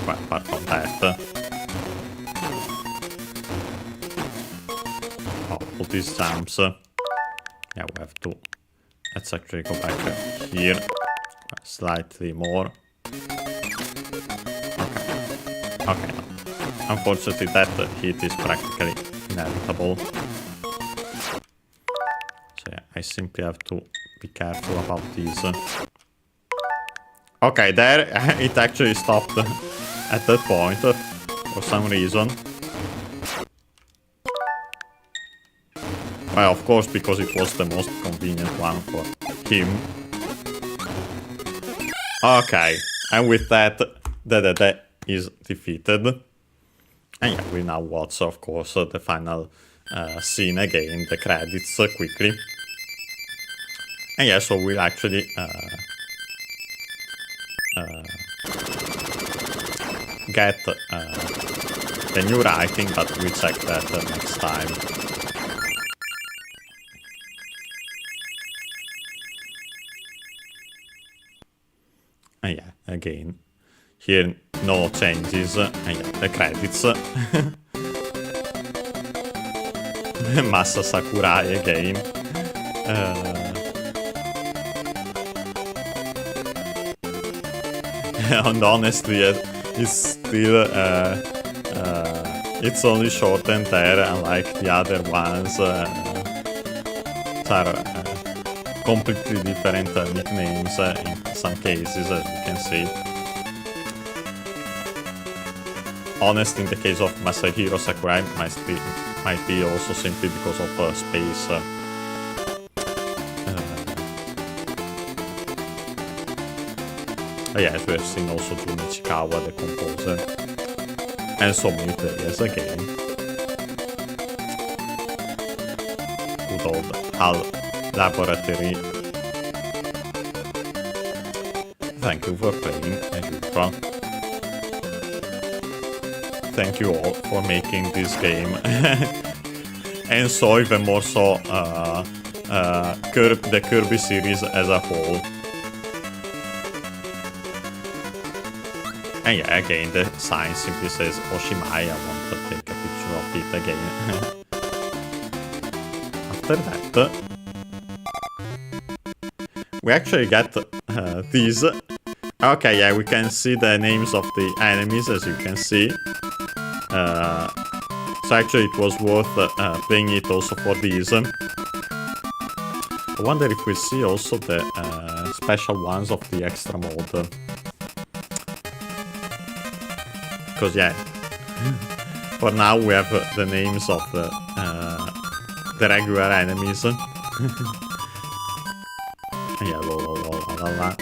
Well, apart from that. Oh, all these jumps. Yeah, we have to. Let's actually go back here. Slightly more. Okay. Unfortunately, that hit is practically inevitable. So yeah, I simply have to be careful about these. Okay, there it actually stopped at that point for some reason. Well, of course, because it was the most convenient one for him. Okay, and with that, DeDeDe is defeated. And yeah, we now watch, of course, the final scene again, the credits, quickly. And yeah, so we'll actually get the new writing, but we'll check that next time. And yeah, again, here no changes, and yeah, the credits. Masa Sakurai again. And honestly, it's still it's only shortened there, unlike the other ones. Are completely different nicknames in some cases, as you can see. Honestly, in the case of Masahiro Sakurai, might be also simply because of space. Yes, we have seen also Jun Ichikawa, the composer, and so many players again. Good old HAL Laboratory. Thank you for playing, as usual. Thank you all for making this game. And so even more so the Kirby series as a whole. And yeah, again, the sign simply says Oshimai. I want to take a picture of it again. After that, we actually get these. Okay, yeah, we can see the names of the enemies, as you can see. So actually it was worth playing it also for these. I wonder if we see also the special ones of the extra mode. Because yeah, for now we have the names of the regular enemies. Yeah, la.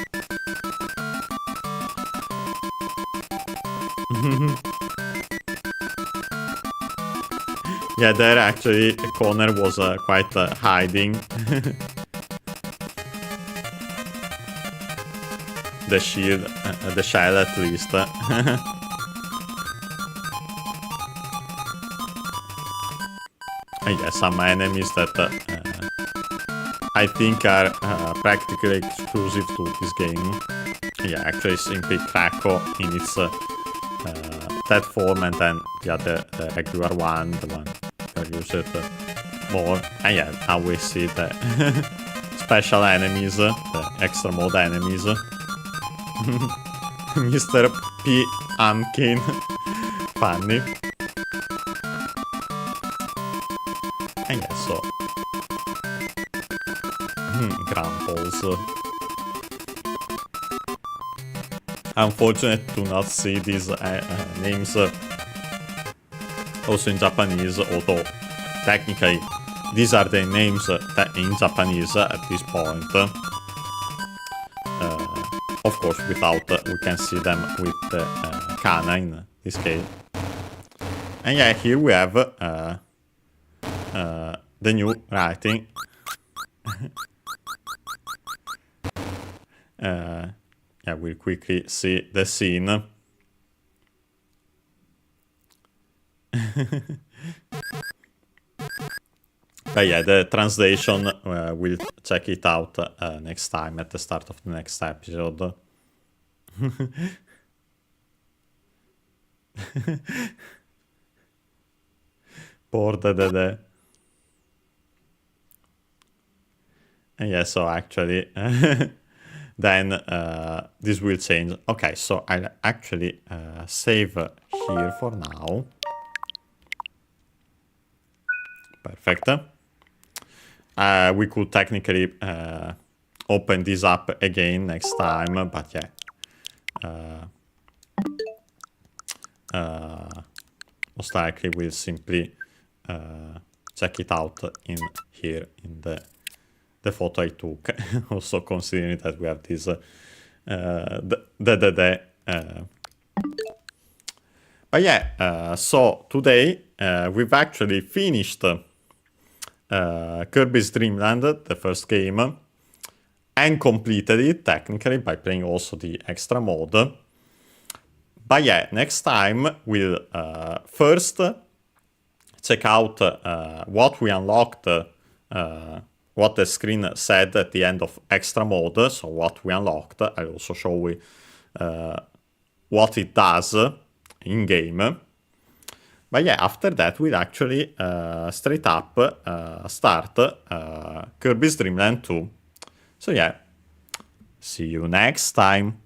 Yeah, there actually Connor was quite hiding. The shield, the shell at least. Yeah, some enemies that I think are practically exclusive to this game. Yeah, actually simply Krako in its that form, and then the other, the regular one, the one that use it more. And yeah, now we see the special enemies, the extra mode enemies. Mr. P. Amkin. Funny. And yeah, so Grumbles. Unfortunate to not see these names also in Japanese, although technically these are the names in Japanese at this point. Of course, without we can see them with the kana in this case. And yeah, here we have the new writing. Yeah, we'll quickly see the scene. But yeah, the translation, we'll check it out next time at the start of the next episode. Poor DeDeDe. Yeah, so actually, then this will change. Okay, so I'll actually save here for now. Perfect. We could technically open this up again next time, but yeah. Most likely we'll simply check it out in here in the photo I took. Also considering that we have this DeDeDe. But yeah, so today we've actually finished Kirby's Dream Land, the first game, and completed it technically by playing also the extra mode. But yeah, next time we'll first check out what we unlocked, what the screen said at the end of extra mode, so what we unlocked. I'll also show you what it does in-game. But yeah, after that we'll actually straight up start Kirby's Dream Land 2. So yeah, see you next time.